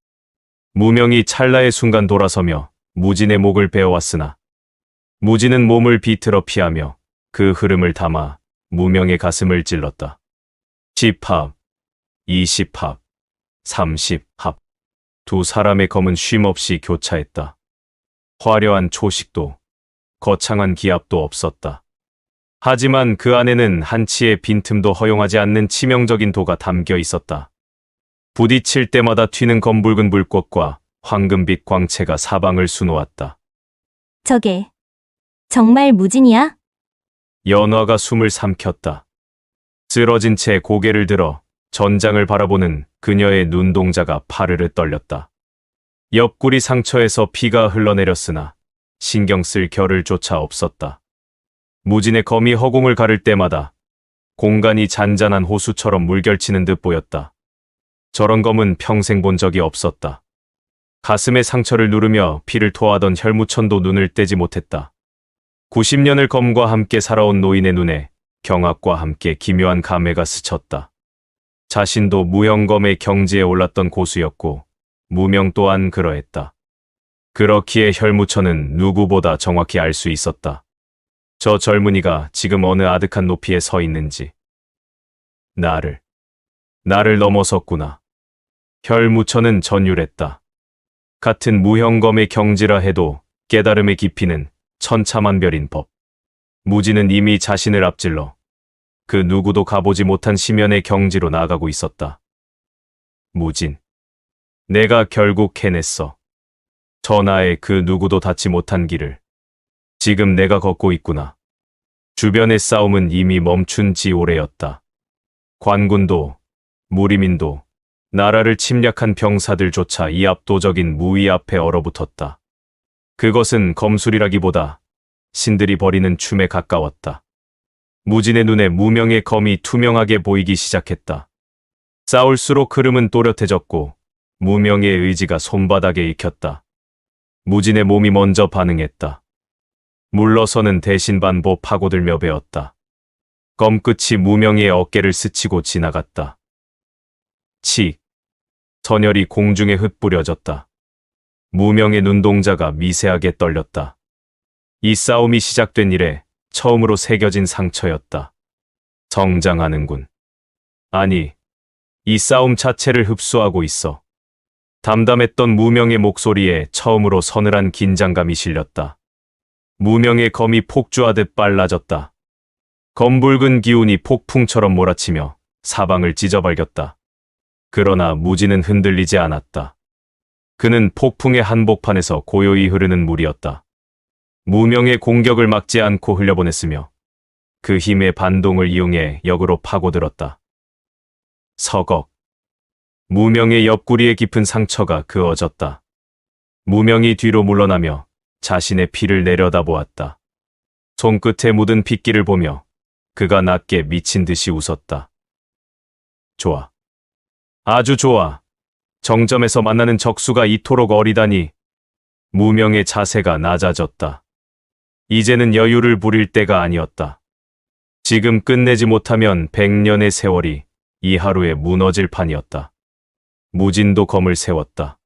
무명이 찰나의 순간 돌아서며 무진의 목을 베어왔으나 무진은 몸을 비틀어 피하며 그 흐름을 담아 무명의 가슴을 찔렀다. 10합, 20합, 30합. 두 사람의 검은 쉼없이 교차했다. 화려한 초식도, 거창한 기압도 없었다. 하지만 그 안에는 한치의 빈틈도 허용하지 않는 치명적인 도가 담겨 있었다. 부딪힐 때마다 튀는 검붉은 불꽃과 황금빛 광채가 사방을 수놓았다. 저게 정말 무진이야? 연화가 숨을 삼켰다. 쓰러진 채 고개를 들어 전장을 바라보는 그녀의 눈동자가 파르르 떨렸다. 옆구리 상처에서 피가 흘러내렸으나 신경 쓸 겨를조차 없었다. 무진의 검이 허공을 가를 때마다 공간이 잔잔한 호수처럼 물결치는 듯 보였다. 저런 검은 평생 본 적이 없었다. 가슴의 상처를 누르며 피를 토하던 혈무천도 눈을 떼지 못했다. 90년을 검과 함께 살아온 노인의 눈에 경악과 함께 기묘한 감회가 스쳤다. 자신도 무형검의 경지에 올랐던 고수였고 무명 또한 그러했다. 그렇기에 혈무천은 누구보다 정확히 알 수 있었다. 저 젊은이가 지금 어느 아득한 높이에 서 있는지. 나를 넘어섰구나. 혈무천은 전율했다. 같은 무형검의 경지라 해도 깨달음의 깊이는 천차만별인 법. 무진은 이미 자신을 앞질러 그 누구도 가보지 못한 심연의 경지로 나아가고 있었다. 무진. 내가 결국 해냈어. 저 나의 그 누구도 닿지 못한 길을. 지금 내가 걷고 있구나. 주변의 싸움은 이미 멈춘 지 오래였다. 관군도, 무리민도, 나라를 침략한 병사들조차 이 압도적인 무위 앞에 얼어붙었다. 그것은 검술이라기보다 신들이 벌이는 춤에 가까웠다. 무진의 눈에 무명의 검이 투명하게 보이기 시작했다. 싸울수록 흐름은 또렷해졌고 무명의 의지가 손바닥에 익혔다. 무진의 몸이 먼저 반응했다. 물러서는 대신 반보 파고들며 베었다. 검끝이 무명의 어깨를 스치고 지나갔다. 칙. 선혈이 공중에 흩뿌려졌다. 무명의 눈동자가 미세하게 떨렸다. 이 싸움이 시작된 이래 처음으로 새겨진 상처였다. 성장하는군. 아니, 이 싸움 자체를 흡수하고 있어. 담담했던 무명의 목소리에 처음으로 서늘한 긴장감이 실렸다. 무명의 검이 폭주하듯 빨라졌다. 검붉은 기운이 폭풍처럼 몰아치며 사방을 찢어발겼다. 그러나 무진은 흔들리지 않았다. 그는 폭풍의 한복판에서 고요히 흐르는 물이었다. 무명의 공격을 막지 않고 흘려보냈으며 그 힘의 반동을 이용해 역으로 파고들었다. 서걱. 무명의 옆구리에 깊은 상처가 그어졌다. 무명이 뒤로 물러나며 자신의 피를 내려다보았다. 손끝에 묻은 핏기를 보며 그가 낮게 미친 듯이 웃었다. 좋아. 아주 좋아. 정점에서 만나는 적수가 이토록 어리다니. 무명의 자세가 낮아졌다. 이제는 여유를 부릴 때가 아니었다. 지금 끝내지 못하면 100년의 세월이 이 하루에 무너질 판이었다. 무진도 검을 세웠다.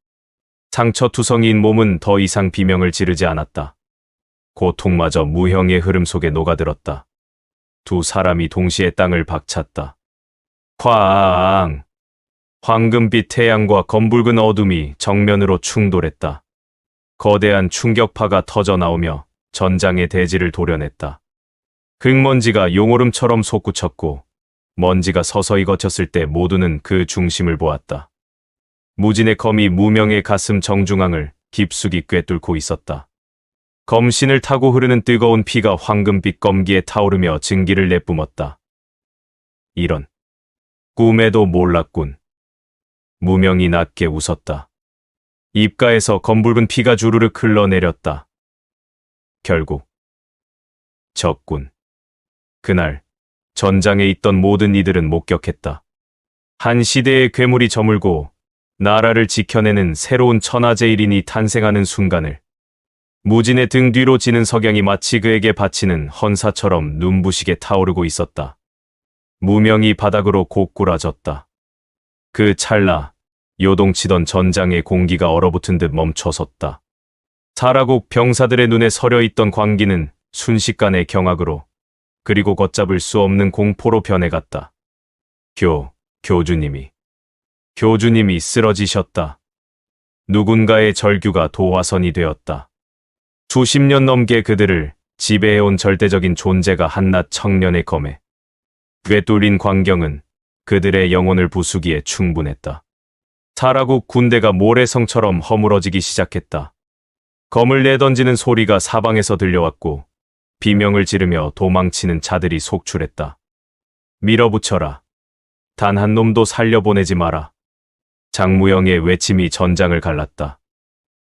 상처투성이인 몸은 더 이상 비명을 지르지 않았다. 고통마저 무형의 흐름 속에 녹아들었다. 두 사람이 동시에 땅을 박찼다. 쾅! 황금빛 태양과 검붉은 어둠이 정면으로 충돌했다. 거대한 충격파가 터져 나오며 전장의 대지를 도려냈다. 흙먼지가 용오름처럼 솟구쳤고 먼지가 서서히 거쳤을 때 모두는 그 중심을 보았다. 무진의 검이 무명의 가슴 정중앙을 깊숙이 꿰뚫고 있었다. 검신을 타고 흐르는 뜨거운 피가 황금빛 검기에 타오르며 증기를 내뿜었다. 이런 꿈에도 몰랐군. 무명이 낮게 웃었다. 입가에서 검붉은 피가 주르륵 흘러내렸다. 결국 졌군. 그날 전장에 있던 모든 이들은 목격했다. 한 시대의 괴물이 저물고 나라를 지켜내는 새로운 천하제일인이 탄생하는 순간을 무진의 등 뒤로 지는 석양이 마치 그에게 바치는 헌사처럼 눈부시게 타오르고 있었다. 무명이 바닥으로 고꾸라졌다. 그 찰나 요동치던 전장의 공기가 얼어붙은 듯 멈춰섰다. 사라국 병사들의 눈에 서려있던 광기는 순식간에 경악으로 그리고 걷잡을 수 없는 공포로 변해갔다. 교주님이 쓰러지셨다. 누군가의 절규가 도화선이 되었다. 수십 년 넘게 그들을 지배해온 절대적인 존재가 한낱 청년의 검에 꿰뚫린 광경은 그들의 영혼을 부수기에 충분했다. 사라국 군대가 모래성처럼 허물어지기 시작했다. 검을 내던지는 소리가 사방에서 들려왔고 비명을 지르며 도망치는 자들이 속출했다. 밀어붙여라. 단 한 놈도 살려보내지 마라. 장무영의 외침이 전장을 갈랐다.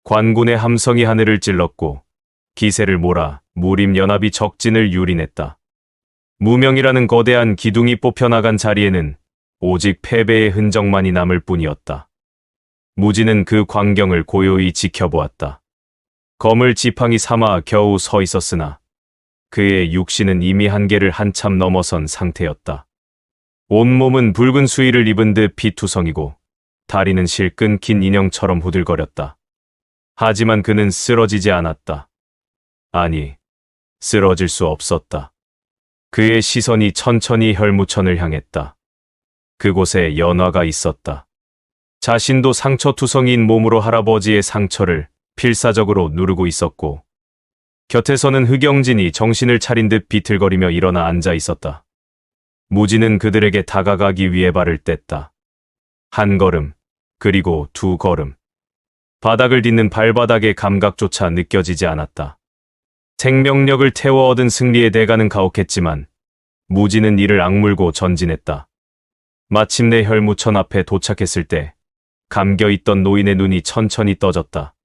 관군의 함성이 하늘을 찔렀고 기세를 몰아 무림연합이 적진을 유린했다. 무명이라는 거대한 기둥이 뽑혀나간 자리에는 오직 패배의 흔적만이 남을 뿐이었다. 무진은 그 광경을 고요히 지켜보았다. 검을 지팡이 삼아 겨우 서 있었으나 그의 육신은 이미 한계를 한참 넘어선 상태였다. 온몸은 붉은 수의를 입은 듯 피투성이고 다리는 실 끊긴 인형처럼 후들거렸다. 하지만 그는 쓰러지지 않았다. 아니, 쓰러질 수 없었다. 그의 시선이 천천히 혈무천을 향했다. 그곳에 연화가 있었다. 자신도 상처투성이인 몸으로 할아버지의 상처를 필사적으로 누르고 있었고 곁에서는 흑영진이 정신을 차린 듯 비틀거리며 일어나 앉아 있었다. 무진은 그들에게 다가가기 위해 발을 뗐다. 한 걸음, 그리고 두 걸음. 바닥을 딛는 발바닥의 감각조차 느껴지지 않았다. 생명력을 태워 얻은 승리의 대가는 가혹했지만 무진은 이를 악물고 전진했다. 마침내 혈무천 앞에 도착했을 때 감겨있던 노인의 눈이 천천히 떠졌다.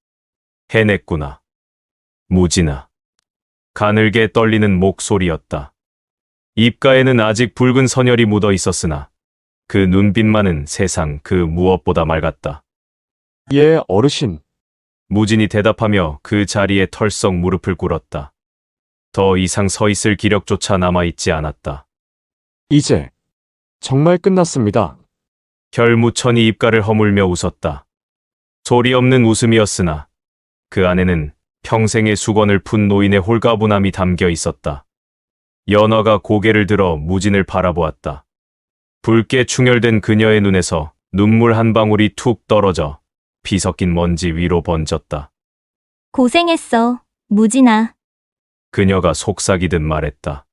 해냈구나. 무진아. 가늘게 떨리는 목소리였다. 입가에는 아직 붉은 선혈이 묻어 있었으나 그 눈빛만은 세상 그 무엇보다 맑았다. 예, 어르신. 무진이 대답하며 그 자리에 털썩 무릎을 꿇었다. 더 이상 서 있을 기력조차 남아있지 않았다. 이제 정말 끝났습니다. 혈무천이 입가를 허물며 웃었다. 소리 없는 웃음이었으나 그 안에는 평생의 수건을 푼 노인의 홀가분함이 담겨 있었다. 연화가 고개를 들어 무진을 바라보았다. 붉게 충혈된 그녀의 눈에서 눈물 한 방울이 툭 떨어져 피 섞인 먼지 위로 번졌다. 고생했어, 무진아. 그녀가 속삭이듯 말했다.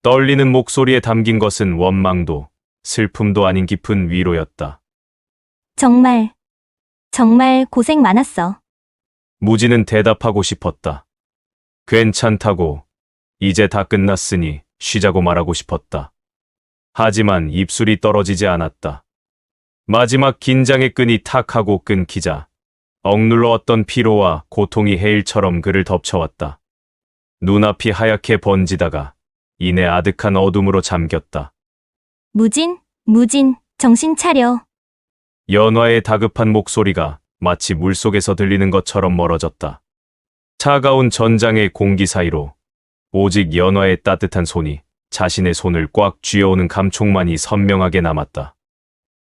떨리는 목소리에 담긴 것은 원망도 슬픔도 아닌 깊은 위로였다. 정말 고생 많았어. 무진은 대답하고 싶었다. 괜찮다고, 이제 다 끝났으니 쉬자고 말하고 싶었다. 하지만 입술이 떨어지지 않았다. 마지막 긴장의 끈이 탁 하고 끊기자 억눌러왔던 피로와 고통이 해일처럼 그를 덮쳐왔다. 눈앞이 하얗게 번지다가 이내 아득한 어둠으로 잠겼다. 무진, 정신 차려. 연화의 다급한 목소리가 마치 물속에서 들리는 것처럼 멀어졌다. 차가운 전장의 공기 사이로 오직 연화의 따뜻한 손이 자신의 손을 꽉 쥐어오는 감촉만이 선명하게 남았다.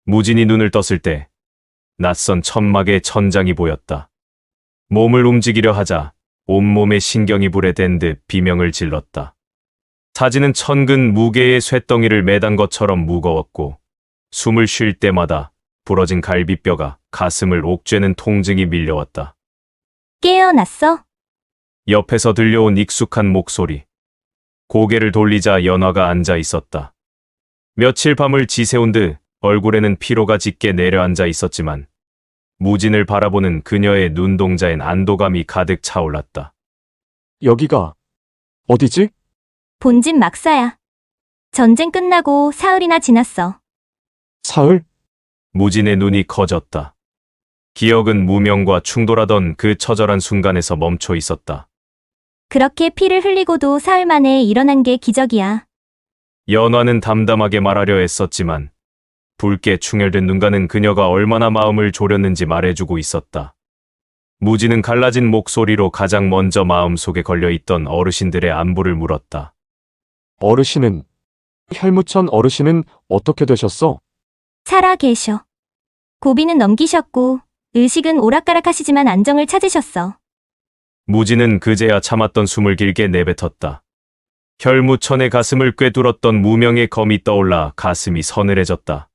무진이 눈을 떴을 때 낯선 천막의 천장이 보였다. 몸을 움직이려 하자 온몸에 신경이 불에 댄 듯 비명을 질렀다. 사지는 천근 무게의 쇳덩이를 매단 것처럼 무거웠고 숨을 쉴 때마다 부러진 갈비뼈가 가슴을 옥죄는 통증이 밀려왔다. 깨어났어? 옆에서 들려온 익숙한 목소리. 고개를 돌리자 연화가 앉아 있었다. 며칠 밤을 지새운 듯 얼굴에는 피로가 짙게 내려앉아 있었지만 무진을 바라보는 그녀의 눈동자엔 안도감이 가득 차올랐다. 여기가 어디지? 본진 막사야. 전쟁 끝나고 사흘이나 지났어. 사흘? 무진의 눈이 커졌다. 기억은 무명과 충돌하던 그 처절한 순간에서 멈춰 있었다. 그렇게 피를 흘리고도 사흘 만에 일어난 게 기적이야. 연화는 담담하게 말하려 애썼지만 붉게 충혈된 눈가는 그녀가 얼마나 마음을 졸였는지 말해주고 있었다. 무진은 갈라진 목소리로 가장 먼저 마음속에 걸려있던 어르신들의 안부를 물었다. 어르신은, 혈무천 어르신은 어떻게 되셨어? 살아 계셔. 고비는 넘기셨고 의식은 오락가락하시지만 안정을 찾으셨어. 무진은 그제야 참았던 숨을 길게 내뱉었다. 혈무천의 가슴을 꿰뚫었던 무명의 검이 떠올라 가슴이 서늘해졌다.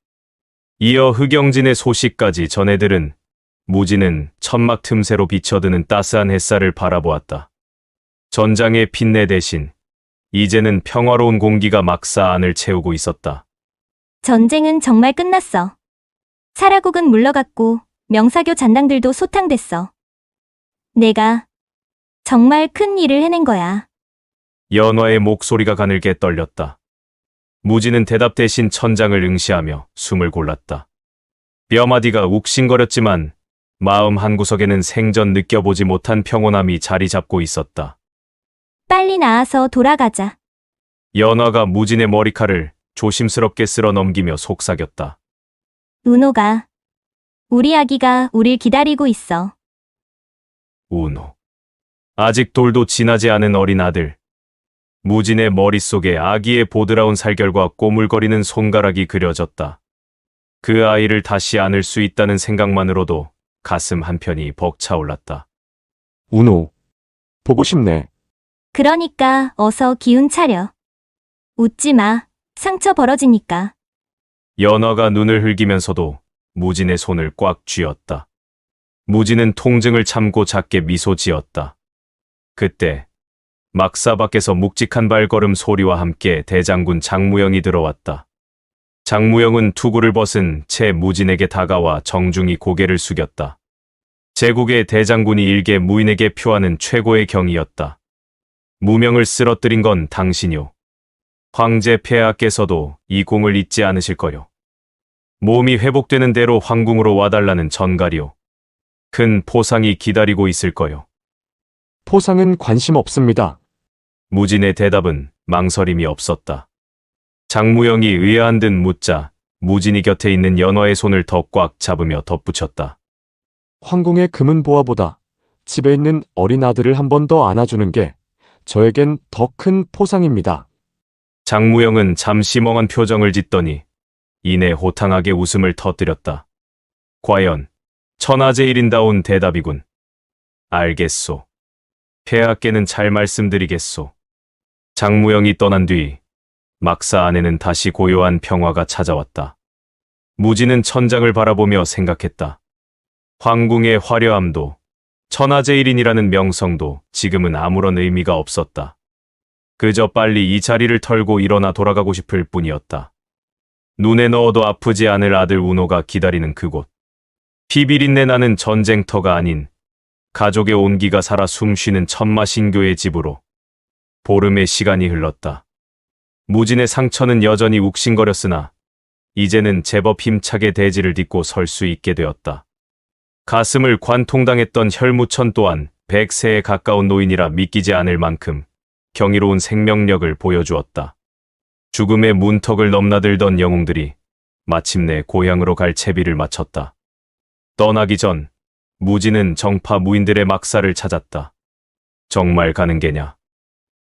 이어 흑영진의 소식까지 전해들은 무진은 천막 틈새로 비쳐드는 따스한 햇살을 바라보았다. 전장의 핀내 대신 이제는 평화로운 공기가 막사 안을 채우고 있었다. 전쟁은 정말 끝났어. 사라국은 물러갔고 명사교 잔당들도 소탕됐어. 내가 정말 큰 일을 해낸 거야. 연화의 목소리가 가늘게 떨렸다. 무진은 대답 대신 천장을 응시하며 숨을 골랐다. 뼈마디가 욱신거렸지만 마음 한구석에는 생전 느껴보지 못한 평온함이 자리 잡고 있었다. 빨리 나아서 돌아가자. 연화가 무진의 머리칼을 조심스럽게 쓸어 넘기며 속삭였다. 은호가, 우리 아기가 우릴 기다리고 있어. 운호. 아직 돌도 지나지 않은 어린 아들. 무진의 머릿속에 아기의 보드라운 살결과 꼬물거리는 손가락이 그려졌다. 그 아이를 다시 안을 수 있다는 생각만으로도 가슴 한편이 벅차올랐다. 운호. 보고 싶네. 그러니까 어서 기운 차려. 웃지 마. 상처 벌어지니까. 연화가 눈을 흘기면서도 무진의 손을 꽉 쥐었다. 무진은 통증을 참고 작게 미소 지었다. 그때 막사 밖에서 묵직한 발걸음 소리와 함께 대장군 장무영이 들어왔다. 장무영은 투구를 벗은 채 무진에게 다가와 정중히 고개를 숙였다. 제국의 대장군이 일개 무인에게 표하는 최고의 경이였다. 무명을 쓰러뜨린 건 당신이요. 황제 폐하께서도 이 공을 잊지 않으실 거요. 몸이 회복되는 대로 황궁으로 와달라는 전갈이요. 큰 포상이 기다리고 있을 거요. 포상은 관심 없습니다. 무진의 대답은 망설임이 없었다. 장무영이 의아한 듯 묻자 무진이 곁에 있는 연화의 손을 더 꽉 잡으며 덧붙였다. 황궁의 금은 보화보다 집에 있는 어린 아들을 한 번 더 안아주는 게 저에겐 더 큰 포상입니다. 장무영은 잠시 멍한 표정을 짓더니 이내 호탕하게 웃음을 터뜨렸다. 과연 천하제일인다운 대답이군. 알겠소. 폐하께는 잘 말씀드리겠소. 장무영이 떠난 뒤 막사 안에는 다시 고요한 평화가 찾아왔다. 무진은 천장을 바라보며 생각했다. 황궁의 화려함도 천하제일인이라는 명성도 지금은 아무런 의미가 없었다. 그저 빨리 이 자리를 털고 일어나 돌아가고 싶을 뿐이었다. 눈에 넣어도 아프지 않을 아들 운호가 기다리는 그곳. 피비린내 나는 전쟁터가 아닌 가족의 온기가 살아 숨쉬는 천마신교의 집으로 보름의 시간이 흘렀다. 무진의 상처는 여전히 욱신거렸으나 이제는 제법 힘차게 대지를 딛고 설 수 있게 되었다. 가슴을 관통당했던 혈무천 또한 100세에 가까운 노인이라 믿기지 않을 만큼 경이로운 생명력을 보여주었다. 죽음의 문턱을 넘나들던 영웅들이 마침내 고향으로 갈 채비를 마쳤다. 떠나기 전 무진은 정파 무인들의 막사를 찾았다. 정말 가는 게냐?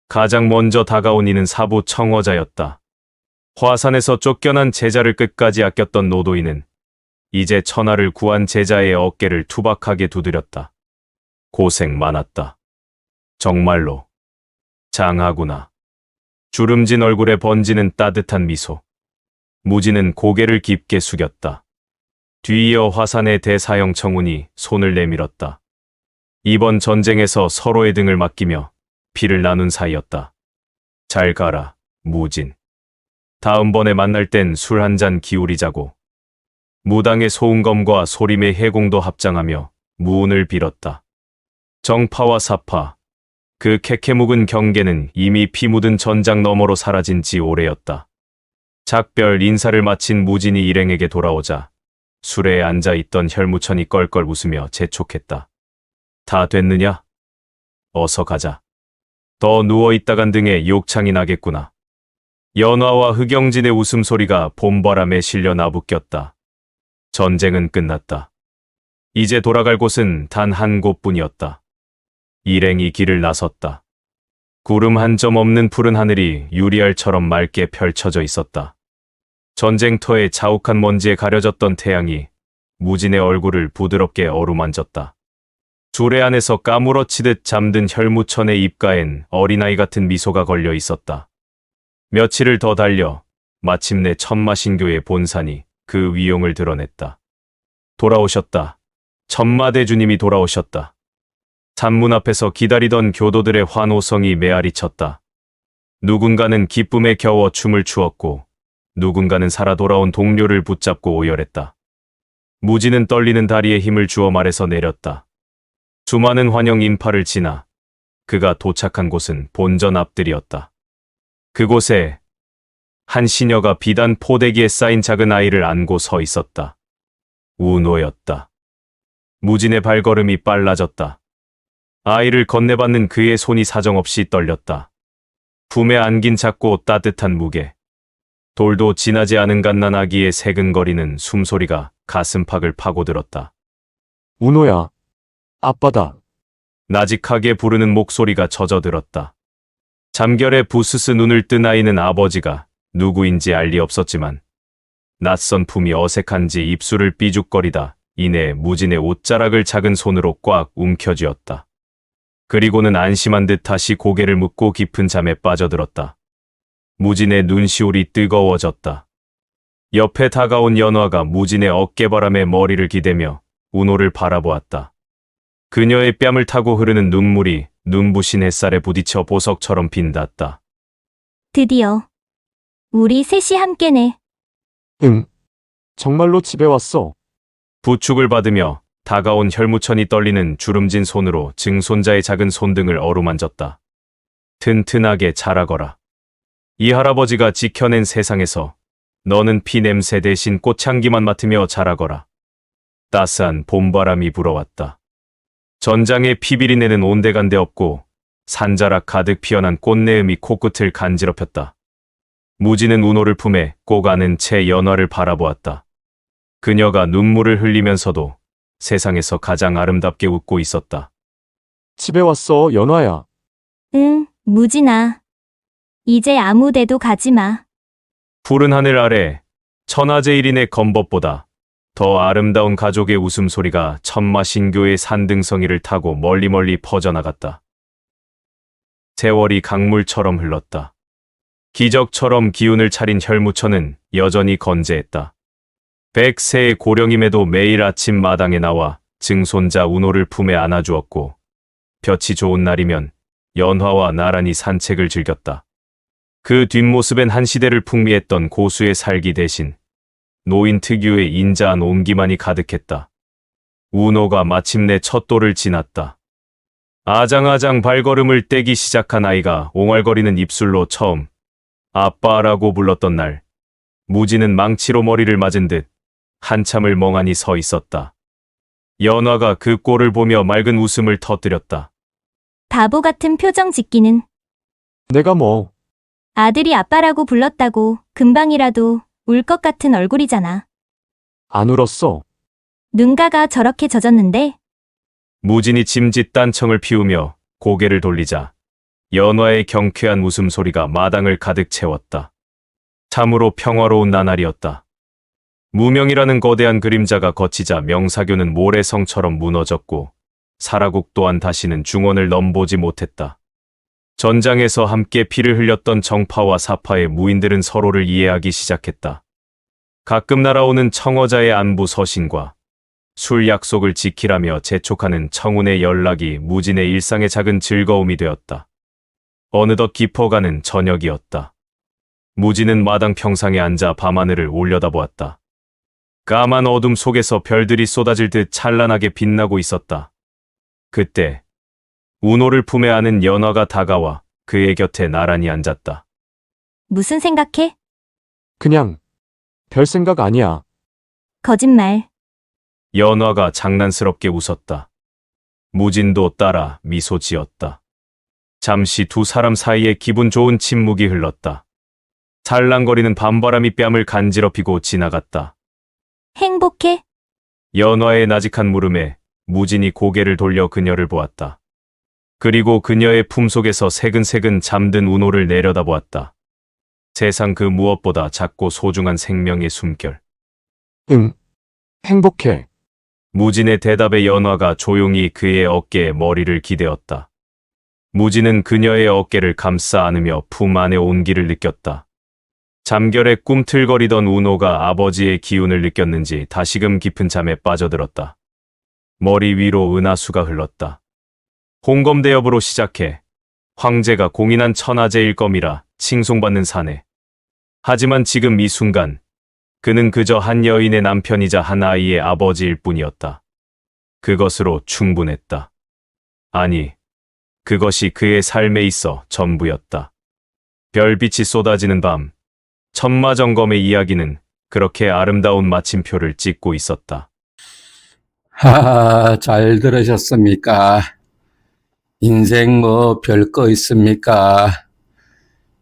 가장 먼저 다가온 이는 사부 청어자였다. 화산에서 쫓겨난 제자를 끝까지 아꼈던 노도인은 이제 천하를 구한 제자의 어깨를 투박하게 두드렸다. 고생 많았다. 정말로. 장하구나. 주름진 얼굴에 번지는 따뜻한 미소. 무진은 고개를 깊게 숙였다. 뒤이어 화산의 대사형 청운이 손을 내밀었다. 이번 전쟁에서 서로의 등을 맡기며 피를 나눈 사이였다. 잘 가라, 무진. 다음번에 만날 땐 술 한 잔 기울이자고. 무당의 소은검과 소림의 해공도 합장하며 무운을 빌었다. 정파와 사파, 그 캐캐묵은 경계는 이미 피 묻은 전장 너머로 사라진 지 오래였다. 작별 인사를 마친 무진이 일행에게 돌아오자 술에 앉아있던 혈무천이 껄껄 웃으며 재촉했다. 다 됐느냐? 어서 가자. 더 누워있다간 등에 욕창이 나겠구나. 연화와 흑영진의 웃음소리가 봄바람에 실려 나부꼈다. 전쟁은 끝났다. 이제 돌아갈 곳은 단 한 곳뿐이었다. 일행이 길을 나섰다. 구름 한 점 없는 푸른 하늘이 유리알처럼 맑게 펼쳐져 있었다. 전쟁터의 자욱한 먼지에 가려졌던 태양이 무진의 얼굴을 부드럽게 어루만졌다. 조례 안에서 까무러치듯 잠든 혈무천의 입가엔 어린아이 같은 미소가 걸려 있었다. 며칠을 더 달려 마침내 천마신교의 본산이 그 위용을 드러냈다. 돌아오셨다. 천마대주님이 돌아오셨다. 산문 앞에서 기다리던 교도들의 환호성이 메아리 쳤다. 누군가는 기쁨에 겨워 춤을 추었고 누군가는 살아 돌아온 동료를 붙잡고 오열했다. 무진은 떨리는 다리에 힘을 주어 말에서 내렸다. 수많은 환영 인파를 지나 그가 도착한 곳은 본전 앞들이었다. 그곳에 한 시녀가 비단 포대기에 쌓인 작은 아이를 안고 서 있었다. 우노였다. 무진의 발걸음이 빨라졌다. 아이를 건네받는 그의 손이 사정없이 떨렸다. 품에 안긴 작고 따뜻한 무게. 돌도 지나지 않은 갓난 아기의 새근거리는 숨소리가 가슴팍을 파고들었다. 운호야. 아빠다. 나직하게 부르는 목소리가 젖어들었다. 잠결에 부스스 눈을 뜬 아이는 아버지가 누구인지 알 리 없었지만 낯선 품이 어색한지 입술을 삐죽거리다 이내 무진의 옷자락을 작은 손으로 꽉 움켜쥐었다. 그리고는 안심한 듯 다시 고개를 묶고 깊은 잠에 빠져들었다. 무진의 눈시울이 뜨거워졌다. 옆에 다가온 연화가 무진의 어깨바람에 머리를 기대며 운호를 바라보았다. 그녀의 뺨을 타고 흐르는 눈물이 눈부신 햇살에 부딪혀 보석처럼 빈닿았다. 드디어 우리 셋이 함께네. 응. 정말로 집에 왔어. 부축을 받으며 다가온 혈무천이 떨리는 주름진 손으로 증손자의 작은 손등을 어루만졌다. 튼튼하게 자라거라. 이 할아버지가 지켜낸 세상에서 너는 피냄새 대신 꽃향기만 맡으며 자라거라. 따스한 봄바람이 불어왔다. 전장에 피비리 내는 온데간데 없고 산자락 가득 피어난 꽃내음이 코끝을 간지럽혔다. 무지는 운호를 품에 꼭 안은 채 연화를 바라보았다. 그녀가 눈물을 흘리면서도 세상에서 가장 아름답게 웃고 있었다. 집에 왔어, 연화야. 응, 무진아. 이제 아무 데도 가지 마. 푸른 하늘 아래 천하제일인의 검벗보다 더 아름다운 가족의 웃음소리가 천마신교의 산등성이를 타고 멀리 퍼져나갔다. 세월이 강물처럼 흘렀다. 기적처럼 기운을 차린 혈무천은 여전히 건재했다. 100세의 고령임에도 매일 아침 마당에 나와 증손자 운호를 품에 안아주었고 볕이 좋은 날이면 연화와 나란히 산책을 즐겼다. 그 뒷모습엔 한 시대를 풍미했던 고수의 살기 대신 노인 특유의 인자한 온기만이 가득했다. 운호가 마침내 첫 돌을 지났다. 아장아장 발걸음을 떼기 시작한 아이가 옹알거리는 입술로 처음 아빠라고 불렀던 날, 무지는 망치로 머리를 맞은 듯 한참을 멍하니 서 있었다. 연화가 그 꼴을 보며 맑은 웃음을 터뜨렸다. 바보 같은 표정 짓기는. 내가 뭐. 아들이 아빠라고 불렀다고 금방이라도 울 것 같은 얼굴이잖아. 안 울었어. 눈가가 저렇게 젖었는데. 무진이 짐짓 딴청을 피우며 고개를 돌리자 연화의 경쾌한 웃음소리가 마당을 가득 채웠다. 참으로 평화로운 나날이었다. 무명이라는 거대한 그림자가 걷히자 명사교는 모래성처럼 무너졌고 사라국 또한 다시는 중원을 넘보지 못했다. 전장에서 함께 피를 흘렸던 정파와 사파의 무인들은 서로를 이해하기 시작했다. 가끔 날아오는 청어자의 안부 서신과 술 약속을 지키라며 재촉하는 청운의 연락이 무진의 일상의 작은 즐거움이 되었다. 어느덧 깊어가는 저녁이었다. 무진은 마당 평상에 앉아 밤하늘을 올려다보았다. 까만 어둠 속에서 별들이 쏟아질 듯 찬란하게 빛나고 있었다. 그때 운호를 품에 안은 연화가 다가와 그의 곁에 나란히 앉았다. 무슨 생각해? 그냥 별 생각 아니야. 거짓말. 연화가 장난스럽게 웃었다. 무진도 따라 미소 지었다. 잠시 두 사람 사이에 기분 좋은 침묵이 흘렀다. 살랑거리는 밤바람이 뺨을 간지럽히고 지나갔다. 행복해? 연화의 나직한 물음에 무진이 고개를 돌려 그녀를 보았다. 그리고 그녀의 품속에서 새근새근 잠든 운호를 내려다보았다. 세상 그 무엇보다 작고 소중한 생명의 숨결. 응. 행복해. 무진의 대답에 연화가 조용히 그의 어깨에 머리를 기대었다. 무진은 그녀의 어깨를 감싸 안으며 품 안의 온기를 느꼈다. 잠결에 꿈틀거리던 운호가 아버지의 기운을 느꼈는지 다시금 깊은 잠에 빠져들었다. 머리 위로 은하수가 흘렀다. 홍검대엽으로 시작해 황제가 공인한 천하제일 검이라 칭송받는 사내. 하지만 지금 이 순간 그는 그저 한 여인의 남편이자 한 아이의 아버지일 뿐이었다. 그것으로 충분했다. 아니, 그것이 그의 삶에 있어 전부였다. 별빛이 쏟아지는 밤, 천마점검의 이야기는 그렇게 아름다운 마침표를 찍고 있었다. 잘 들으셨습니까? 인생 뭐 별거 있습니까?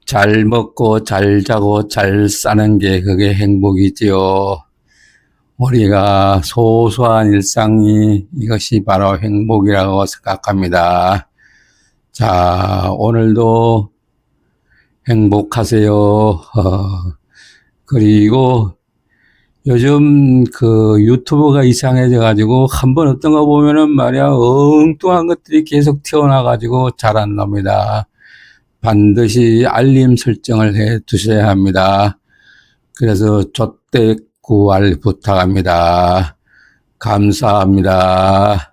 잘 먹고 잘 자고 잘 사는 게 그게 행복이지요. 우리가 소소한 일상이 이것이 바로 행복이라고 생각합니다. 자, 오늘도 행복하세요. 그리고 요즘 그 유튜브가 이상해져가지고 한번 어떤 거 보면은 말이야 엉뚱한 것들이 계속 튀어나와가지고 잘 안 나옵니다. 반드시 알림 설정을 해 두셔야 합니다. 그래서 조태구알 부탁합니다. 감사합니다.